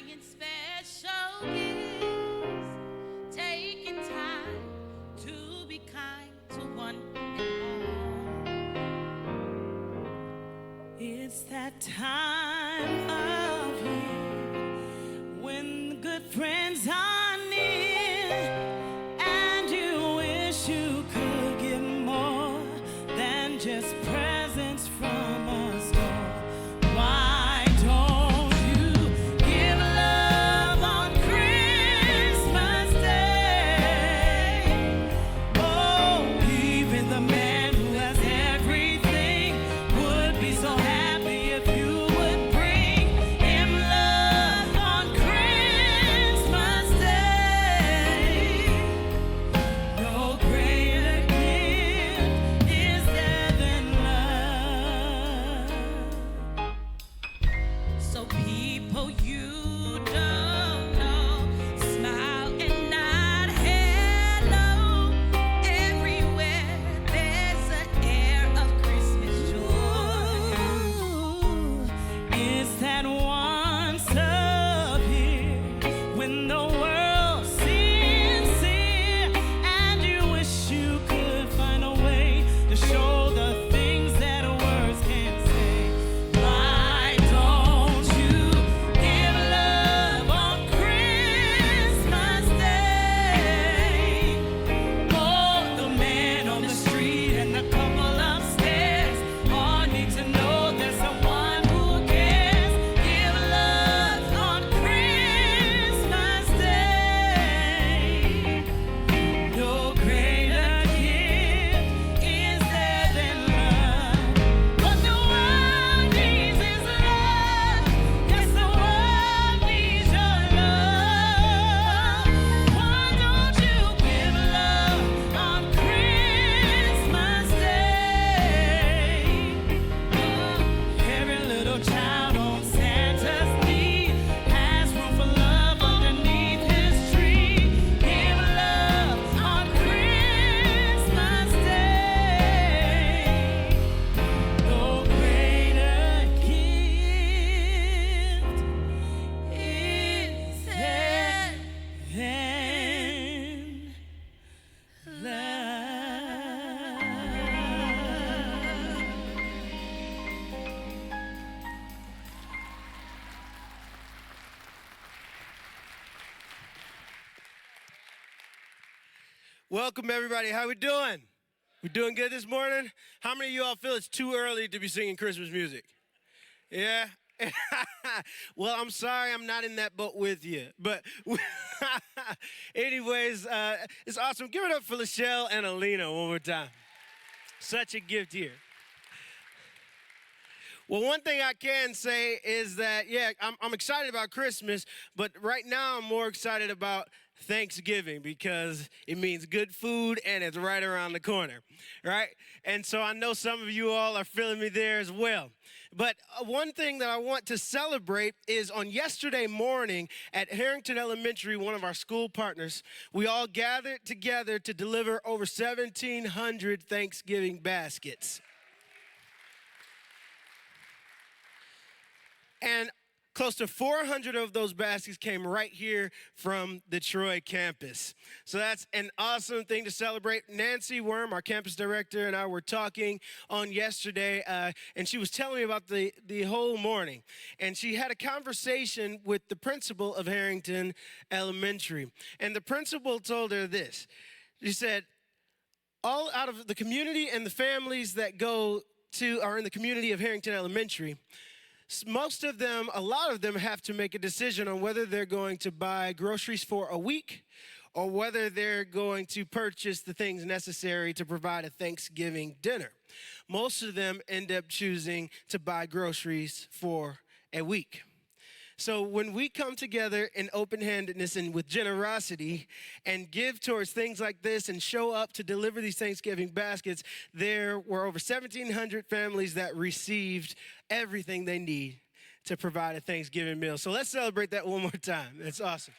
bringing special gifts, taking time to be kind to one and all. It's that time of year when the good friends are near, and you wish you could give more than just presents from a store. Why don't you give love on Christmas Day? Oh, even the man who has everything would be so happy if you would bring him love on Christmas Day. No greater gift is there than love. So people you don't know, smile and nod hello. Everywhere there's an air of Christmas joy. It's that once a year when the world seems sincere, and you wish you could find a way to show the things that words can't say. Why don't you give love on Christmas Day? Oh, the man on the street and the couple upstairs all need to know there's someone who cares. Give love on Christmas Day. No greater gift is there than love. What the world needs is love. Yes, the world needs your love. Why don't you give love on Christmas Day? Every little child on Santa's knee has room for love underneath his tree. Give love on Christmas Day. No greater gift is there than love. Welcome, everybody. How we doing? We doing good this morning? How many of you all feel it's too early to be singing Christmas music? Yeah? Well, I'm sorry I'm not in that boat with you. But anyways, it's awesome. Give it up for Lachelle and Alina one more time. Such a gift here. Well, one thing I can say is that, yeah, I'm excited about Christmas, but right now I'm more excited about Thanksgiving because it means good food and it's right around the corner, right? And so I know some of you all are feeling me there as well. But one thing that I want to celebrate is on yesterday morning at Harrington Elementary, one of our school partners, we all gathered together to deliver over 1,700 Thanksgiving baskets. And close to 400 of those baskets came right here from the Troy campus. So that's an awesome thing to celebrate. Nancy Worm, our campus director, and I were talking on yesterday, and she was telling me about the whole morning. And she had a conversation with the principal of Harrington Elementary. And the principal told her this. She said, all out of the community and the families that are in the community of Harrington Elementary, most of them, a lot of them have to make a decision on whether they're going to buy groceries for a week or whether they're going to purchase the things necessary to provide a Thanksgiving dinner. Most of them end up choosing to buy groceries for a week. So when we come together in open-handedness and with generosity and give towards things like this and show up to deliver these Thanksgiving baskets, there were over 1,700 families that received everything they need to provide a Thanksgiving meal. So let's celebrate that one more time. That's awesome.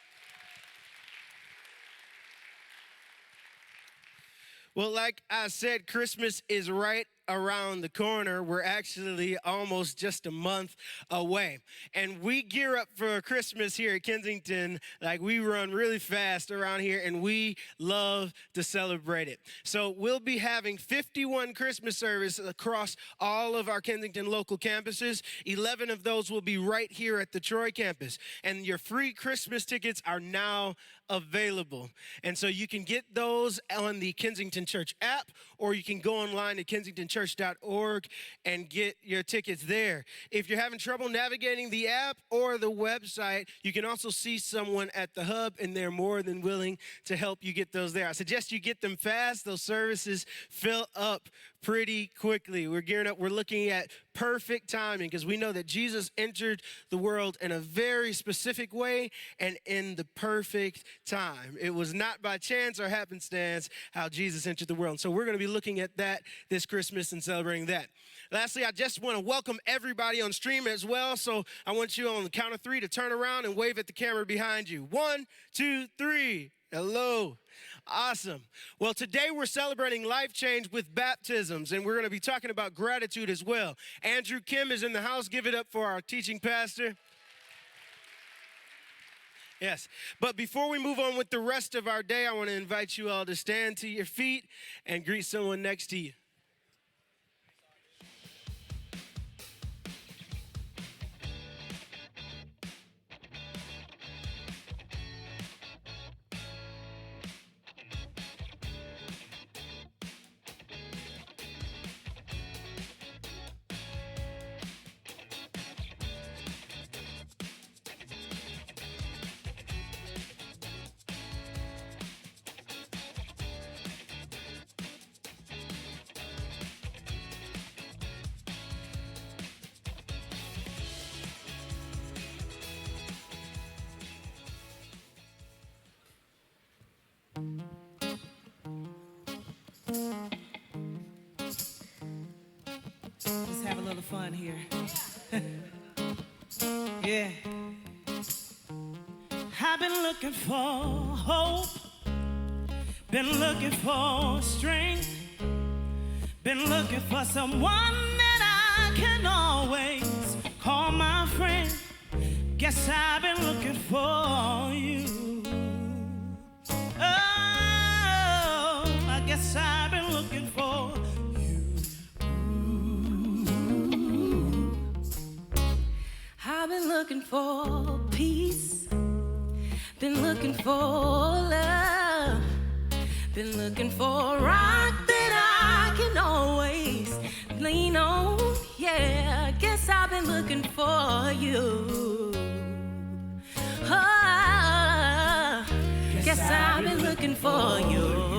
Well, like I said, Christmas is right around the corner. We're actually almost just a month away. And we gear up for Christmas here at Kensington. Like, we run really fast around here, and we love to celebrate it. So we'll be having 51 Christmas services across all of our Kensington local campuses. 11 of those will be right here at the Troy campus. And your free Christmas tickets are now available. And so you can get those on the Kensington Church app, or you can go online to kensingtonchurch.org and get your tickets there. If you're having trouble navigating the app or the website, you can also see someone at the hub, and they're more than willing to help you get those there. I suggest you get them fast. Those services fill up pretty quickly. We're gearing up. We're looking at perfect timing because we know that Jesus entered the world in a very specific way and in the perfect time. It was not by chance or happenstance how Jesus entered the world. So we're going to be looking at that this Christmas and celebrating that. Lastly, I just want to welcome everybody on stream as well. So I want you on the count of 3 to turn around and wave at the camera behind you. 1, 2, 3. Hello. Awesome. Well, today we're celebrating life change with baptisms, and we're going to be talking about gratitude as well. Andrew Kim is in the house. Give it up for our teaching pastor. Yes. But before we move on with the rest of our day, I want to invite you all to stand to your feet and greet someone next to you. Let's have a little fun here. Yeah. I've been looking for hope, been looking for strength, been looking for someone that I can always call my friend. Guess I've been looking for you. Oh, I guess I've been looking for you. I've been looking for peace, been looking for love, been looking for a rock that I can always lean on. Yeah, I guess I've been looking for you. Oh, guess I've been looking for you.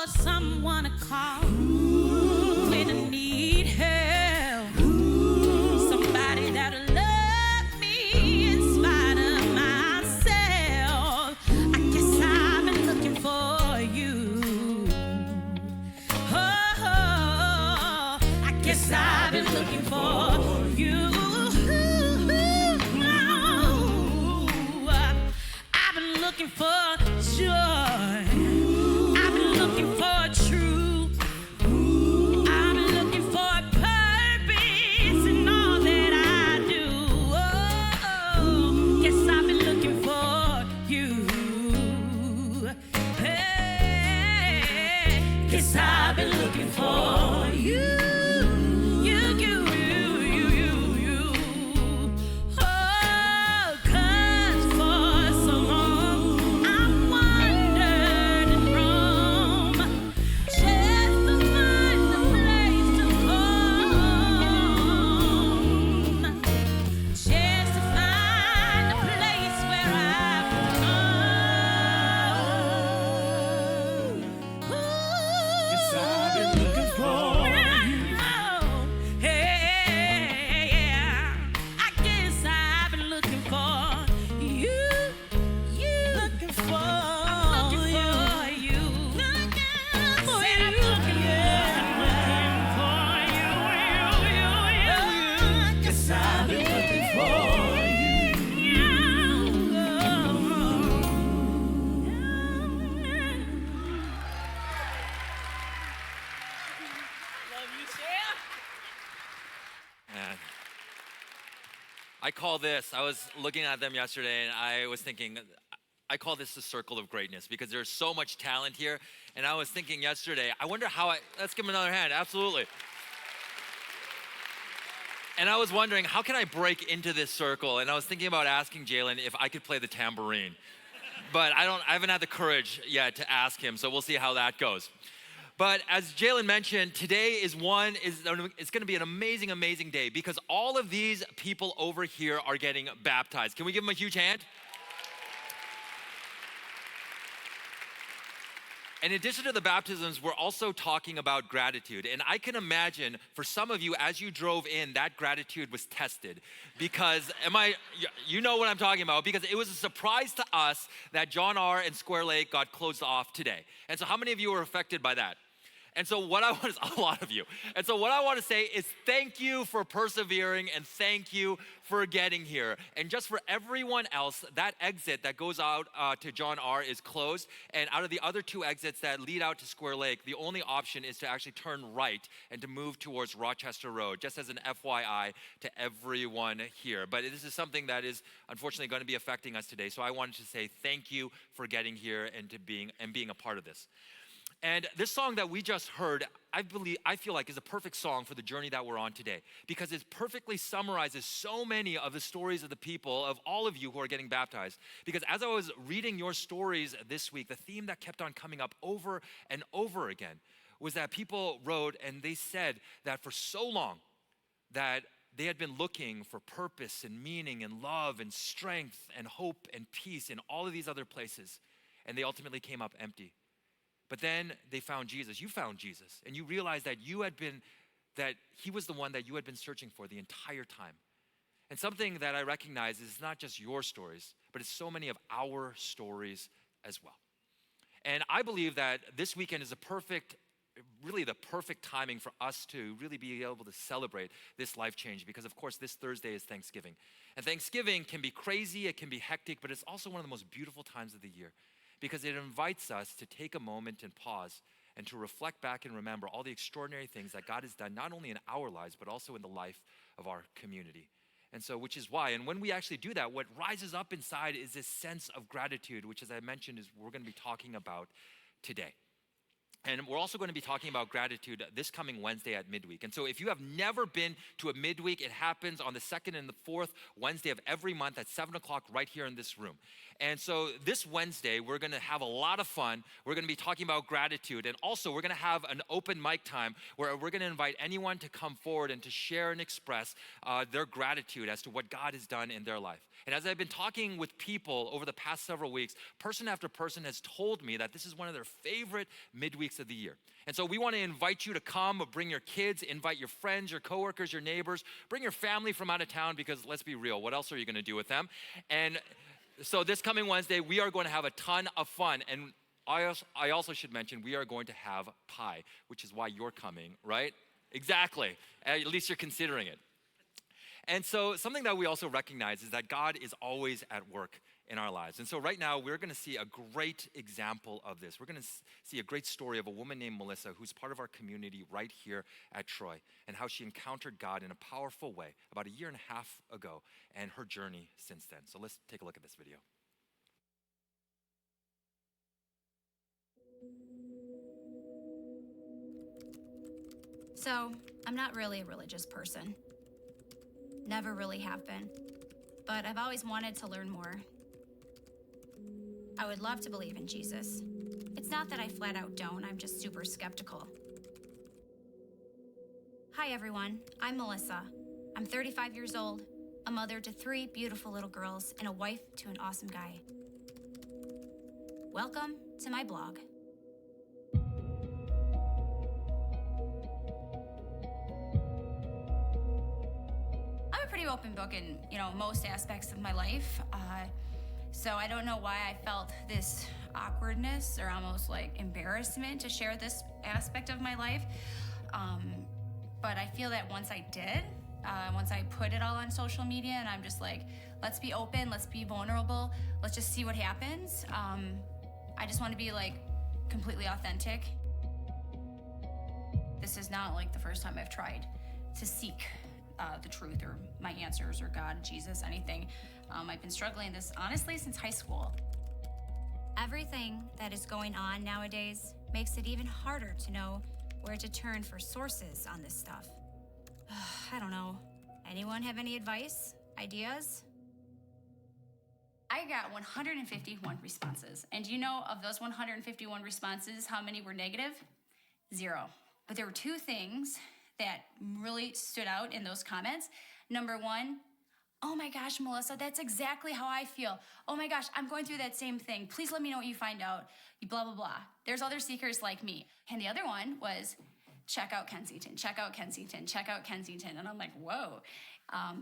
Someone to call when I need help. Somebody that'll love me in spite of myself. I guess I've been looking for you. Oh, I guess I've been looking for you. I've been looking for joy. Looking for truth. I'm looking for purpose in all that I do. Oh, guess I've been looking for you. Hey, guess I've been looking for you. You. I call this, I was looking at them yesterday and I was thinking, I call this the circle of greatness because there's so much talent here. And I was thinking yesterday, I wonder how let's give them another hand, absolutely. And I was wondering, how can I break into this circle? And I was thinking about asking Jalen if I could play the tambourine. But I haven't had the courage yet to ask him, so we'll see how that goes. But as Jalen mentioned, today it's gonna be an amazing, amazing day because all of these people over here are getting baptized. Can we give them a huge hand? In addition to the baptisms, we're also talking about gratitude. And I can imagine for some of you, as you drove in, that gratitude was tested. Because, you know what I'm talking about, because it was a surprise to us that John R. and Square Lake got closed off today. And so how many of you were affected by that? And so what I want is a lot of you. And so what I want to say is thank you for persevering and thank you for getting here. And just for everyone else, that exit that goes out to John R. is closed. And out of the other two exits that lead out to Square Lake, the only option is to actually turn right and to move towards Rochester Road, just as an FYI to everyone here. But this is something that is unfortunately going to be affecting us today. So I wanted to say thank you for getting here and being a part of this. And this song that we just heard, I feel like is a perfect song for the journey that we're on today because it perfectly summarizes so many of the stories of the people, of all of you who are getting baptized. Because as I was reading your stories this week, the theme that kept on coming up over and over again was that people wrote and they said that for so long that they had been looking for purpose and meaning and love and strength and hope and peace in all of these other places, and they ultimately came up empty. But then they found Jesus. You found Jesus. And you realized that that he was the one that you had been searching for the entire time. And something that I recognize is not just your stories, but it's so many of our stories as well. And I believe that this weekend is really the perfect timing for us to really be able to celebrate this life change because of course this Thursday is Thanksgiving. And Thanksgiving can be crazy, it can be hectic, but it's also one of the most beautiful times of the year. Because it invites us to take a moment and pause and to reflect back and remember all the extraordinary things that God has done, not only in our lives, but also in the life of our community. And so, which is why, and when we actually do that, what rises up inside is this sense of gratitude, which as I mentioned, is we're gonna be talking about today. And we're also going to be talking about gratitude this coming Wednesday at midweek. And so if you have never been to a midweek, it happens on the 2nd and the 4th Wednesday of every month at 7 o'clock right here in this room. And so this Wednesday, we're going to have a lot of fun. We're going to be talking about gratitude. And also we're going to have an open mic time where we're going to invite anyone to come forward and to share and express their gratitude as to what God has done in their life. And as I've been talking with people over the past several weeks, person after person has told me that this is one of their favorite midweeks of the year. And so we want to invite you to come, bring your kids, invite your friends, your coworkers, your neighbors, bring your family from out of town because let's be real, what else are you going to do with them? And so this coming Wednesday, we are going to have a ton of fun. And I also should mention, we are going to have pie, which is why you're coming, right? Exactly. At least you're considering it. And so something that we also recognize is that God is always at work in our lives. And so right now, we're gonna see a great example of this. We're gonna see a great story of a woman named Melissa who's part of our community right here at Troy and how she encountered God in a powerful way about 1.5 years ago and her journey since then. So let's take a look at this video. So, I'm not really a religious person. Never really have been. But I've always wanted to learn more. I would love to believe in Jesus. It's not that I flat out don't, I'm just super skeptical. Hi everyone, I'm Melissa. I'm 35 years old, a mother to 3 beautiful little girls, and a wife to an awesome guy. Welcome to my blog. I'm a pretty open book in, most aspects of my life. So I don't know why I felt this awkwardness or almost like embarrassment to share this aspect of my life. But I feel that once I did, once I put it all on social media and I'm just like, let's be open, let's be vulnerable, let's just see what happens. I just want to be like completely authentic. This is not like the first time I've tried to seek the truth or my answers or God, Jesus, anything. I've been struggling this honestly since high school. Everything that is going on nowadays makes it even harder to know where to turn for sources on this stuff. I don't know. Anyone have any advice? Ideas? I got 151 responses. And do you know, of those 151 responses, how many were negative? 0. But there were 2 things that really stood out in those comments. Number 1, oh my gosh, Melissa, that's exactly how I feel. Oh my gosh, I'm going through that same thing. Please let me know what you find out. Blah, blah, blah. There's other seekers like me. And the other one was, check out Kensington, check out Kensington, check out Kensington. And I'm like, whoa,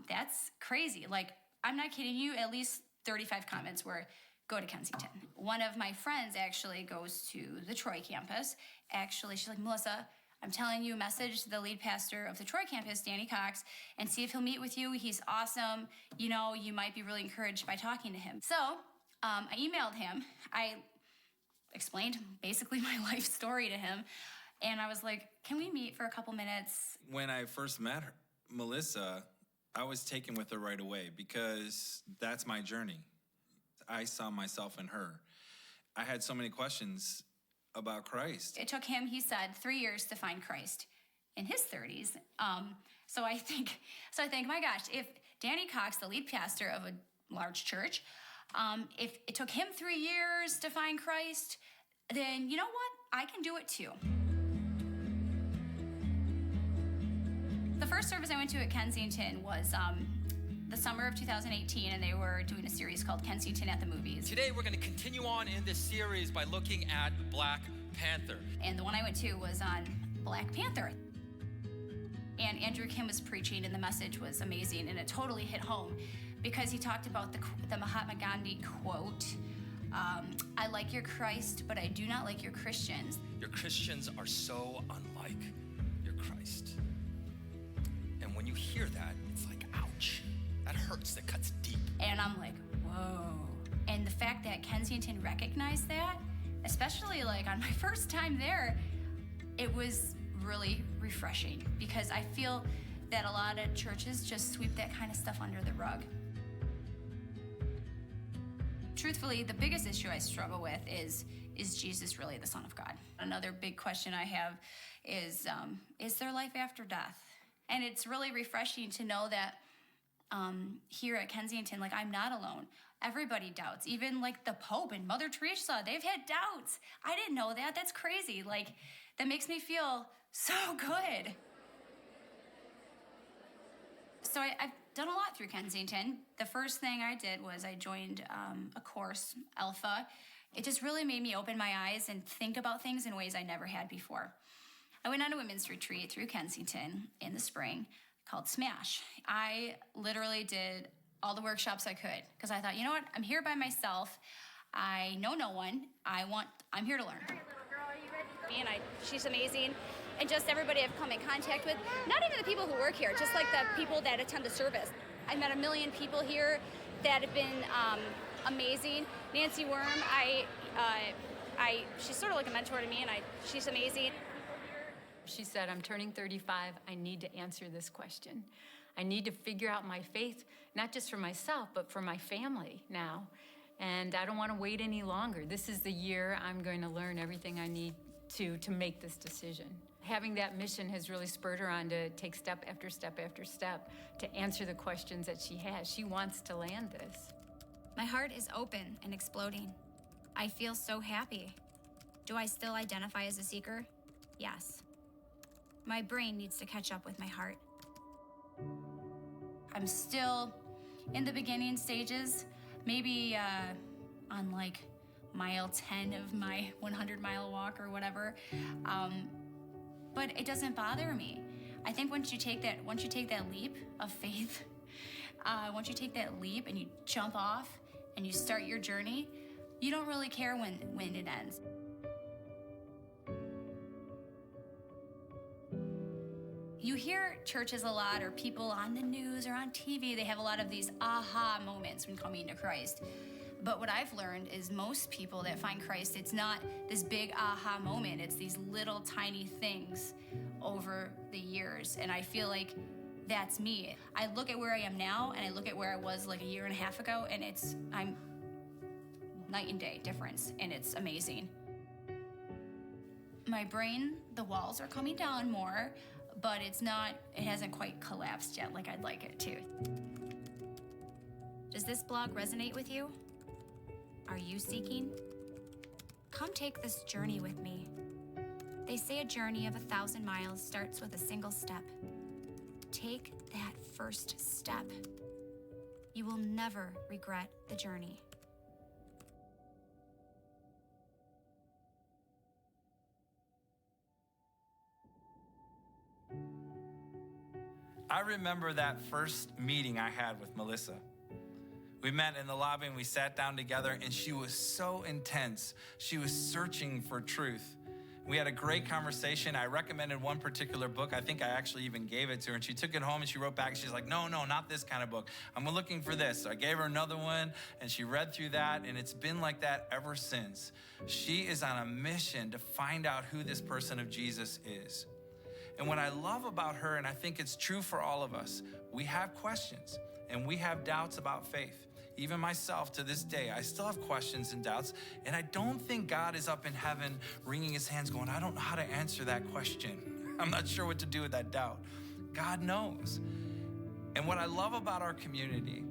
that's crazy. Like, I'm not kidding you, at least 35 comments were, go to Kensington. One of my friends actually goes to the Troy campus. Actually, she's like, Melissa, I'm telling you, message the lead pastor of the Troy campus, Danny Cox, and see if he'll meet with you. He's awesome. You know, you might be really encouraged by talking to him. So I emailed him. I explained basically my life story to him. And I was like, can we meet for a couple minutes? When I first met her, Melissa, I was taken with her right away because that's my journey. I saw myself in her. I had so many questions about Christ. It took him, he said, 3 years to find Christ in his 30s. So I think, my gosh, if Danny Cox, the lead pastor of a large church, if it took him 3 years to find Christ, then you know what? I can do it too. The first service I went to at Kensington was the summer of 2018, and they were doing a series called Kensington at the Movies. Today, we're going to continue on in this series by looking at Black Panther. And the one I went to was on Black Panther. And Andrew Kim was preaching, and the message was amazing, and it totally hit home because he talked about the Mahatma Gandhi quote, I like your Christ, but I do not like your Christians. Your Christians are so unlike your Christ. And when you hear that, it's like, ouch. That hurts, that cuts deep. And I'm like, whoa. And the fact that Kensington recognized that, especially like on my first time there, it was really refreshing because I feel that a lot of churches just sweep that kind of stuff under the rug. Truthfully, the biggest issue I struggle with is Jesus really the Son of God? Another big question I have is there life after death? And it's really refreshing to know that here at Kensington, like, I'm not alone. Everybody doubts. Even like the Pope and Mother Teresa, they've had doubts. I didn't know that. That's crazy. Like, that makes me feel so good. So I've done a lot through Kensington. The first thing I did was I joined a course, Alpha. It just really made me open my eyes and think about things in ways I never had before. I went on a women's retreat through Kensington in the spring called Smash. I literally did all the workshops I could because I thought, you know what? I'm here by myself. I know no one. I'm here to learn. All right, little girl, are you ready to go? She's amazing. And just everybody I've come in contact with, not even the people who work here, just like the people that attend the service. I met 1 million people here that have been amazing. Nancy Worm, she's sort of like a mentor to me, and she's amazing. She said, I'm turning 35. I need to answer this question. I need to figure out my faith, not just for myself, but for my family now. And I don't want to wait any longer. This is the year I'm going to learn everything I need to make this decision. Having that mission has really spurred her on to take step after step after step to answer the questions that she has. She wants to land this. My heart is open and exploding. I feel so happy. Do I still identify as a seeker? Yes. My brain needs to catch up with my heart. I'm still in the beginning stages, maybe on like mile 10 of my 100-mile walk or whatever. But it doesn't bother me. I think once you take that leap of faith, once you take that leap and you jump off and you start your journey, you don't really care when it ends. You hear churches a lot, or people on the news or on TV, they have a lot of these aha moments when coming to Christ. But what I've learned is most people that find Christ, it's not this big aha moment. It's these little tiny things over the years. And I feel like that's me. I look at where I am now and I look at where I was like a year and a half ago, and I'm night and day difference, and it's amazing. My brain, the walls are coming down more, but it hasn't quite collapsed yet like I'd like it to. Does this blog resonate with you? Are you seeking? Come take this journey with me. They say a journey of 1,000 miles starts with a single step. Take that first step. You will never regret the journey. I remember that first meeting I had with Melissa. We met in the lobby and we sat down together, and she was so intense. She was searching for truth. We had a great conversation. I recommended one particular book. I think I actually even gave it to her, and she took it home and she wrote back. She's like, no, not this kind of book. I'm looking for this. So I gave her another one, and she read through that, and it's been like that ever since. She is on a mission to find out who this person of Jesus is. And what I love about her, and I think it's true for all of us, we have questions and we have doubts about faith. Even myself, to this day, I still have questions and doubts, and I don't think God is up in heaven wringing his hands going, I don't know how to answer that question. I'm not sure what to do with that doubt. God knows. And what I love about our community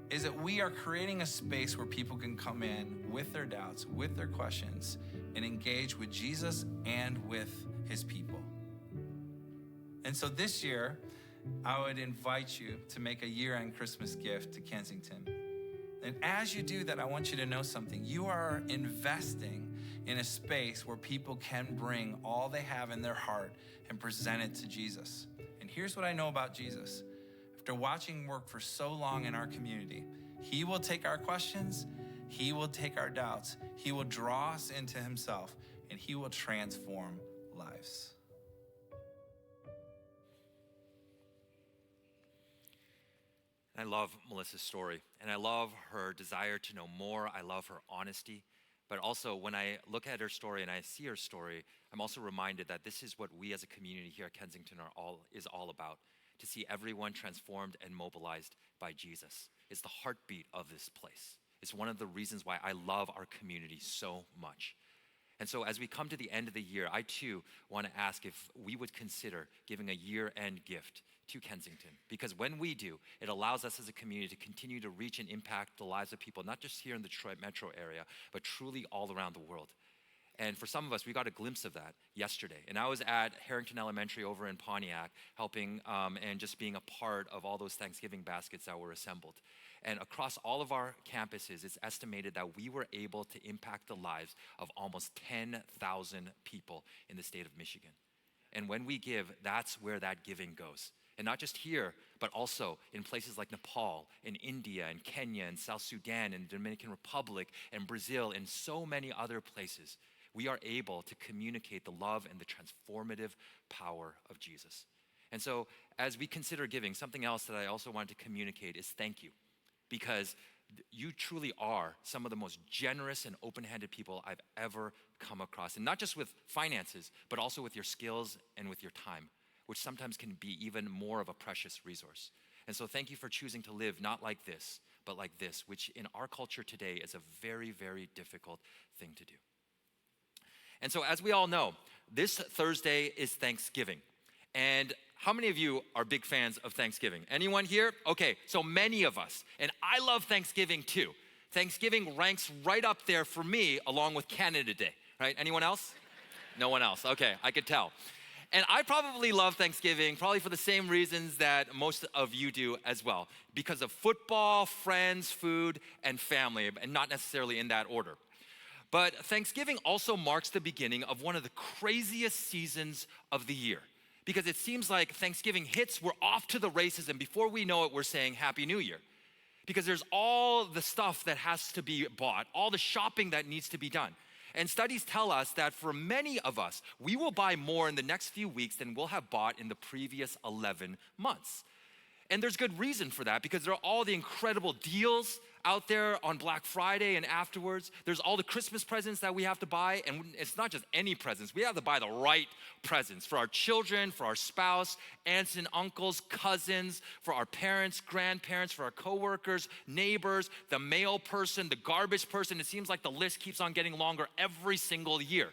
is that we are creating a space where people can come in with their doubts, with their questions, and engage with Jesus and with his people. And so this year, I would invite you to make a year-end Christmas gift to Kensington. And as you do that, I want you to know something. You are investing in a space where people can bring all they have in their heart and present it to Jesus. And here's what I know about Jesus. After watching work for so long in our community, he will take our questions, he will take our doubts, he will draw us into himself, and he will transform lives. I love Melissa's story, and I love her desire to know more. I love her honesty. But also, when I look at her story and I see her story, I'm also reminded that this is what we as a community here at Kensington is all about, to see everyone transformed and mobilized by Jesus. It's the heartbeat of this place. It's one of the reasons why I love our community so much. And so as we come to the end of the year, I too want to ask if we would consider giving a year-end gift to Kensington. Because when we do, it allows us as a community to continue to reach and impact the lives of people, not just here in the Detroit metro area, but truly all around the world. And for some of us, we got a glimpse of that yesterday. And I was at Harrington Elementary over in Pontiac, helping and just being a part of all those Thanksgiving baskets that were assembled. And across all of our campuses, it's estimated that we were able to impact the lives of almost 10,000 people in the state of Michigan. And when we give, that's where that giving goes. And not just here, but also in places like Nepal, in India, and Kenya, and South Sudan, and the Dominican Republic, and Brazil, and so many other places. We are able to communicate the love and the transformative power of Jesus. And so as we consider giving, something else that I also wanted to communicate is thank you. Because you truly are some of the most generous and open-handed people I've ever come across. And not just with finances, but also with your skills and with your time, which sometimes can be even more of a precious resource. And so thank you for choosing to live not like this, but like this, which in our culture today is a very, very difficult thing to do. And so as we all know, this Thursday is Thanksgiving. And how many of you are big fans of Thanksgiving? Anyone here? Okay, so many of us. And I love Thanksgiving too. Thanksgiving ranks right up there for me along with Canada Day, right? Anyone else? No one else. Okay, I could tell. And I probably love Thanksgiving probably for the same reasons that most of you do as well. Because of football, friends, food, and family, and not necessarily in that order. But Thanksgiving also marks the beginning of one of the craziest seasons of the year. Because it seems like Thanksgiving hits, we're off to the races, and before we know it, we're saying Happy New Year. Because there's all the stuff that has to be bought, all the shopping that needs to be done. And studies tell us that for many of us, we will buy more in the next few weeks than we'll have bought in the previous 11 months. And there's good reason for that, because there are all the incredible deals out there on Black Friday and afterwards. There's all the Christmas presents that we have to buy, and it's not just any presents. We have to buy the right presents for our children, for our spouse, aunts and uncles, cousins, for our parents, grandparents, for our coworkers, neighbors, the mail person, the garbage person. It seems like the list keeps on getting longer every single year.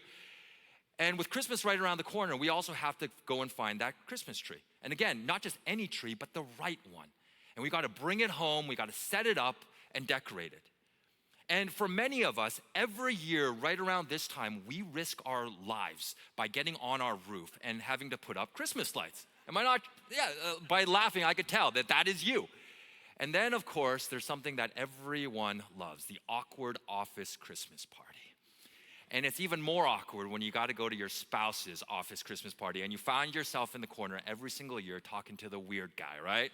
And with Christmas right around the corner, we also have to go and find that Christmas tree. And again, not just any tree, but the right one. And we got to bring it home, we got to set it up and decorate it. And for many of us, every year right around this time, we risk our lives by getting on our roof and having to put up Christmas lights. Am I not? Yeah, by laughing, I could tell that that is you. And then, of course, there's something that everyone loves, the awkward office Christmas party. And it's even more awkward when you got to go to your spouse's office Christmas party and you find yourself in the corner every single year talking to the weird guy, right?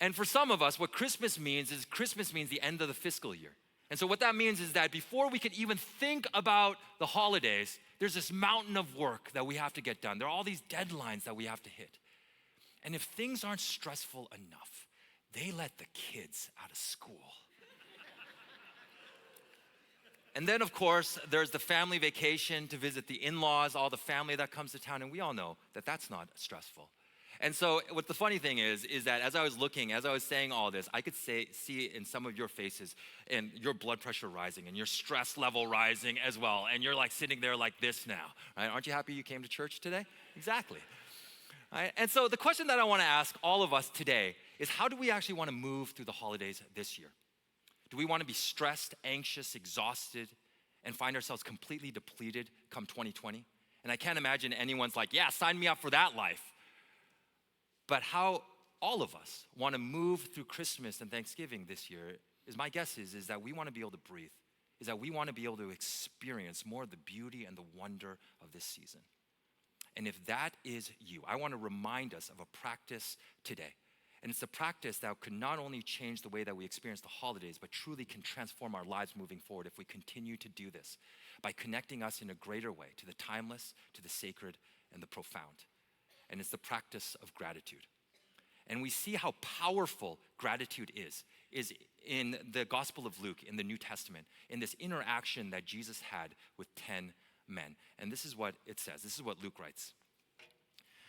And for some of us, what Christmas means the end of the fiscal year. And so what that means is that before we can even think about the holidays, there's this mountain of work that we have to get done. There are all these deadlines that we have to hit. And if things aren't stressful enough, they let the kids out of school. And then, of course, there's the family vacation to visit the in-laws, all the family that comes to town, and we all know that that's not stressful. And so what the funny thing is that as I was saying all this, I could see in some of your faces and your blood pressure rising and your stress level rising as well. And you're like sitting there like this now, right? Aren't you happy you came to church today? Exactly. Right? And so the question that I want to ask all of us today is, how do we actually want to move through the holidays this year? Do we want to be stressed, anxious, exhausted, and find ourselves completely depleted come 2020? And I can't imagine anyone's like, yeah, sign me up for that life. But how all of us want to move through Christmas and Thanksgiving this year is, my guess is that we want to be able to breathe, is that we want to be able to experience more of the beauty and the wonder of this season. And if that is you, I want to remind us of a practice today. And it's a practice that could not only change the way that we experience the holidays, but truly can transform our lives moving forward if we continue to do this by connecting us in a greater way to the timeless, to the sacred, and the profound. And it's the practice of gratitude. And we see how powerful gratitude is in the Gospel of Luke, in the New Testament, in this interaction that Jesus had with 10 men. And this is what it says. This is what Luke writes.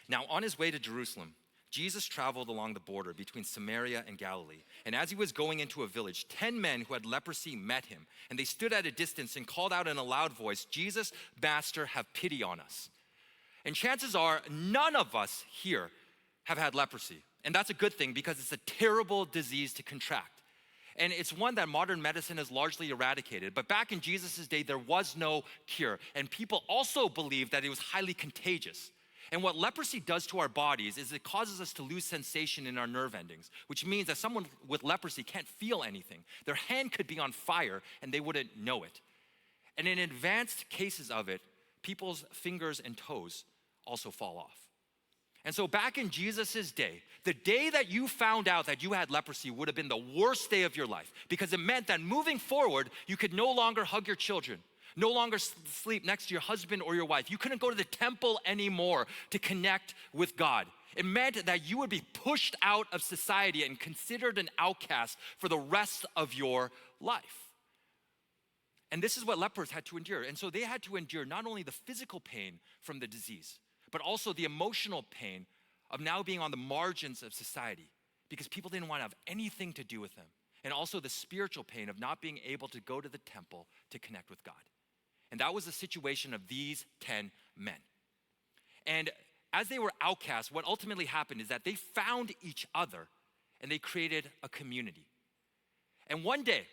Now, on his way to Jerusalem, Jesus traveled along the border between Samaria and Galilee. And as he was going into a village, 10 men who had leprosy met him. And they stood at a distance and called out in a loud voice, "Jesus, Master, have pity on us." And chances are none of us here have had leprosy. And that's a good thing because it's a terrible disease to contract. And it's one that modern medicine has largely eradicated. But back in Jesus' day, there was no cure. And people also believed that it was highly contagious. And what leprosy does to our bodies is it causes us to lose sensation in our nerve endings, which means that someone with leprosy can't feel anything. Their hand could be on fire and they wouldn't know it. And in advanced cases of it, people's fingers and toes also fall off. And so back in Jesus' day, the day that you found out that you had leprosy would have been the worst day of your life, because it meant that moving forward, you could no longer hug your children, no longer sleep next to your husband or your wife. You couldn't go to the temple anymore to connect with God. It meant that you would be pushed out of society and considered an outcast for the rest of your life. And this is what lepers had to endure. And so they had to endure not only the physical pain from the disease, but also the emotional pain of now being on the margins of society because people didn't want to have anything to do with them. And also the spiritual pain of not being able to go to the temple to connect with God. And that was the situation of these 10 men. And as they were outcasts, what ultimately happened is that they found each other and they created a community. And one day,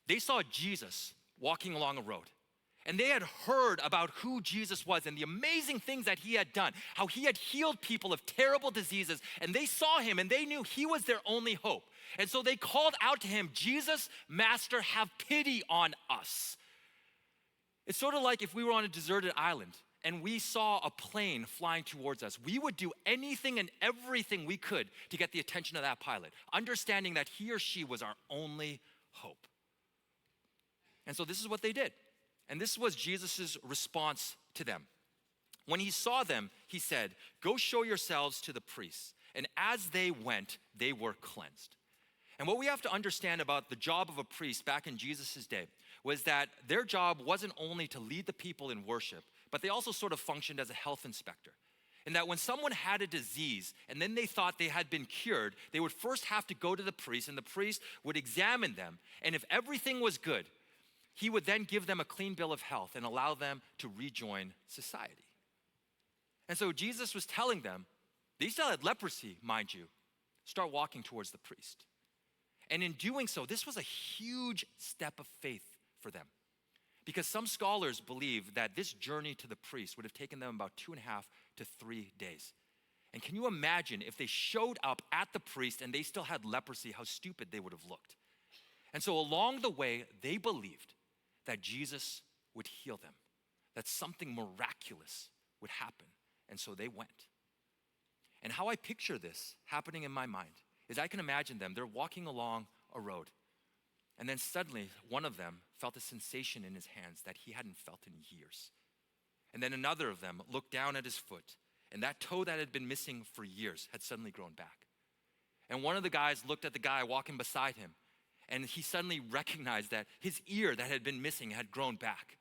they saw Jesus walking along a road. And they had heard about who Jesus was and the amazing things that he had done, how he had healed people of terrible diseases. And they saw him and they knew he was their only hope. And so they called out to him, "Jesus, Master, have pity on us." It's sort of like if we were on a deserted island and we saw a plane flying towards us. We would do anything and everything we could to get the attention of that pilot, understanding that he or she was our only hope. And so this is what they did. And this was Jesus' response to them. When he saw them, he said, "Go show yourselves to the priests." And as they went, they were cleansed. And what we have to understand about the job of a priest back in Jesus' day was that their job wasn't only to lead the people in worship, but they also sort of functioned as a health inspector. And that when someone had a disease and then they thought they had been cured, they would first have to go to the priest, and the priest would examine them. And if everything was good, he would then give them a clean bill of health and allow them to rejoin society. And so Jesus was telling them, they still had leprosy, mind you, start walking towards the priest. And in doing so, this was a huge step of faith for them. Because some scholars believe that this journey to the priest would have taken them about 2.5 to 3 days. And can you imagine if they showed up at the priest and they still had leprosy, how stupid they would have looked? And so along the way, they believed that Jesus would heal them, that something miraculous would happen. And so they went. And how I picture this happening in my mind is I can imagine them, they're walking along a road. And then suddenly, one of them felt a sensation in his hands that he hadn't felt in years. And then another of them looked down at his foot, and that toe that had been missing for years had suddenly grown back. And one of the guys looked at the guy walking beside him, and he suddenly recognized that his ear that had been missing had grown back.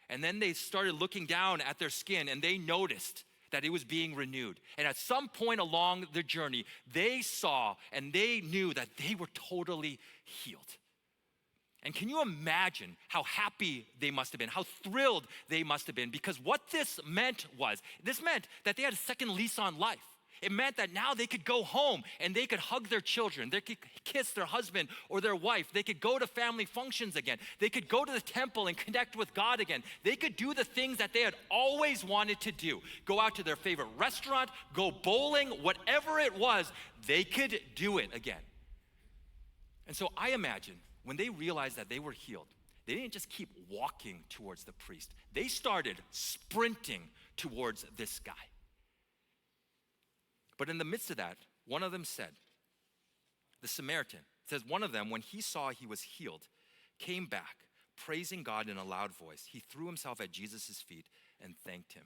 And then they started looking down at their skin, and they noticed that it was being renewed. And at some point along the journey, they saw and they knew that they were totally healed. And can you imagine how happy they must have been, how thrilled they must have been? Because what this meant that they had a second lease on life. It meant that now they could go home and they could hug their children. They could kiss their husband or their wife. They could go to family functions again. They could go to the temple and connect with God again. They could do the things that they had always wanted to do. Go out to their favorite restaurant, go bowling, whatever it was, they could do it again. And so I imagine when they realized that they were healed, they didn't just keep walking towards the priest. They started sprinting towards this guy. But in the midst of that, one of them said, the Samaritan, says one of them, when he saw he was healed, came back, praising God in a loud voice. He threw himself at Jesus' feet and thanked him.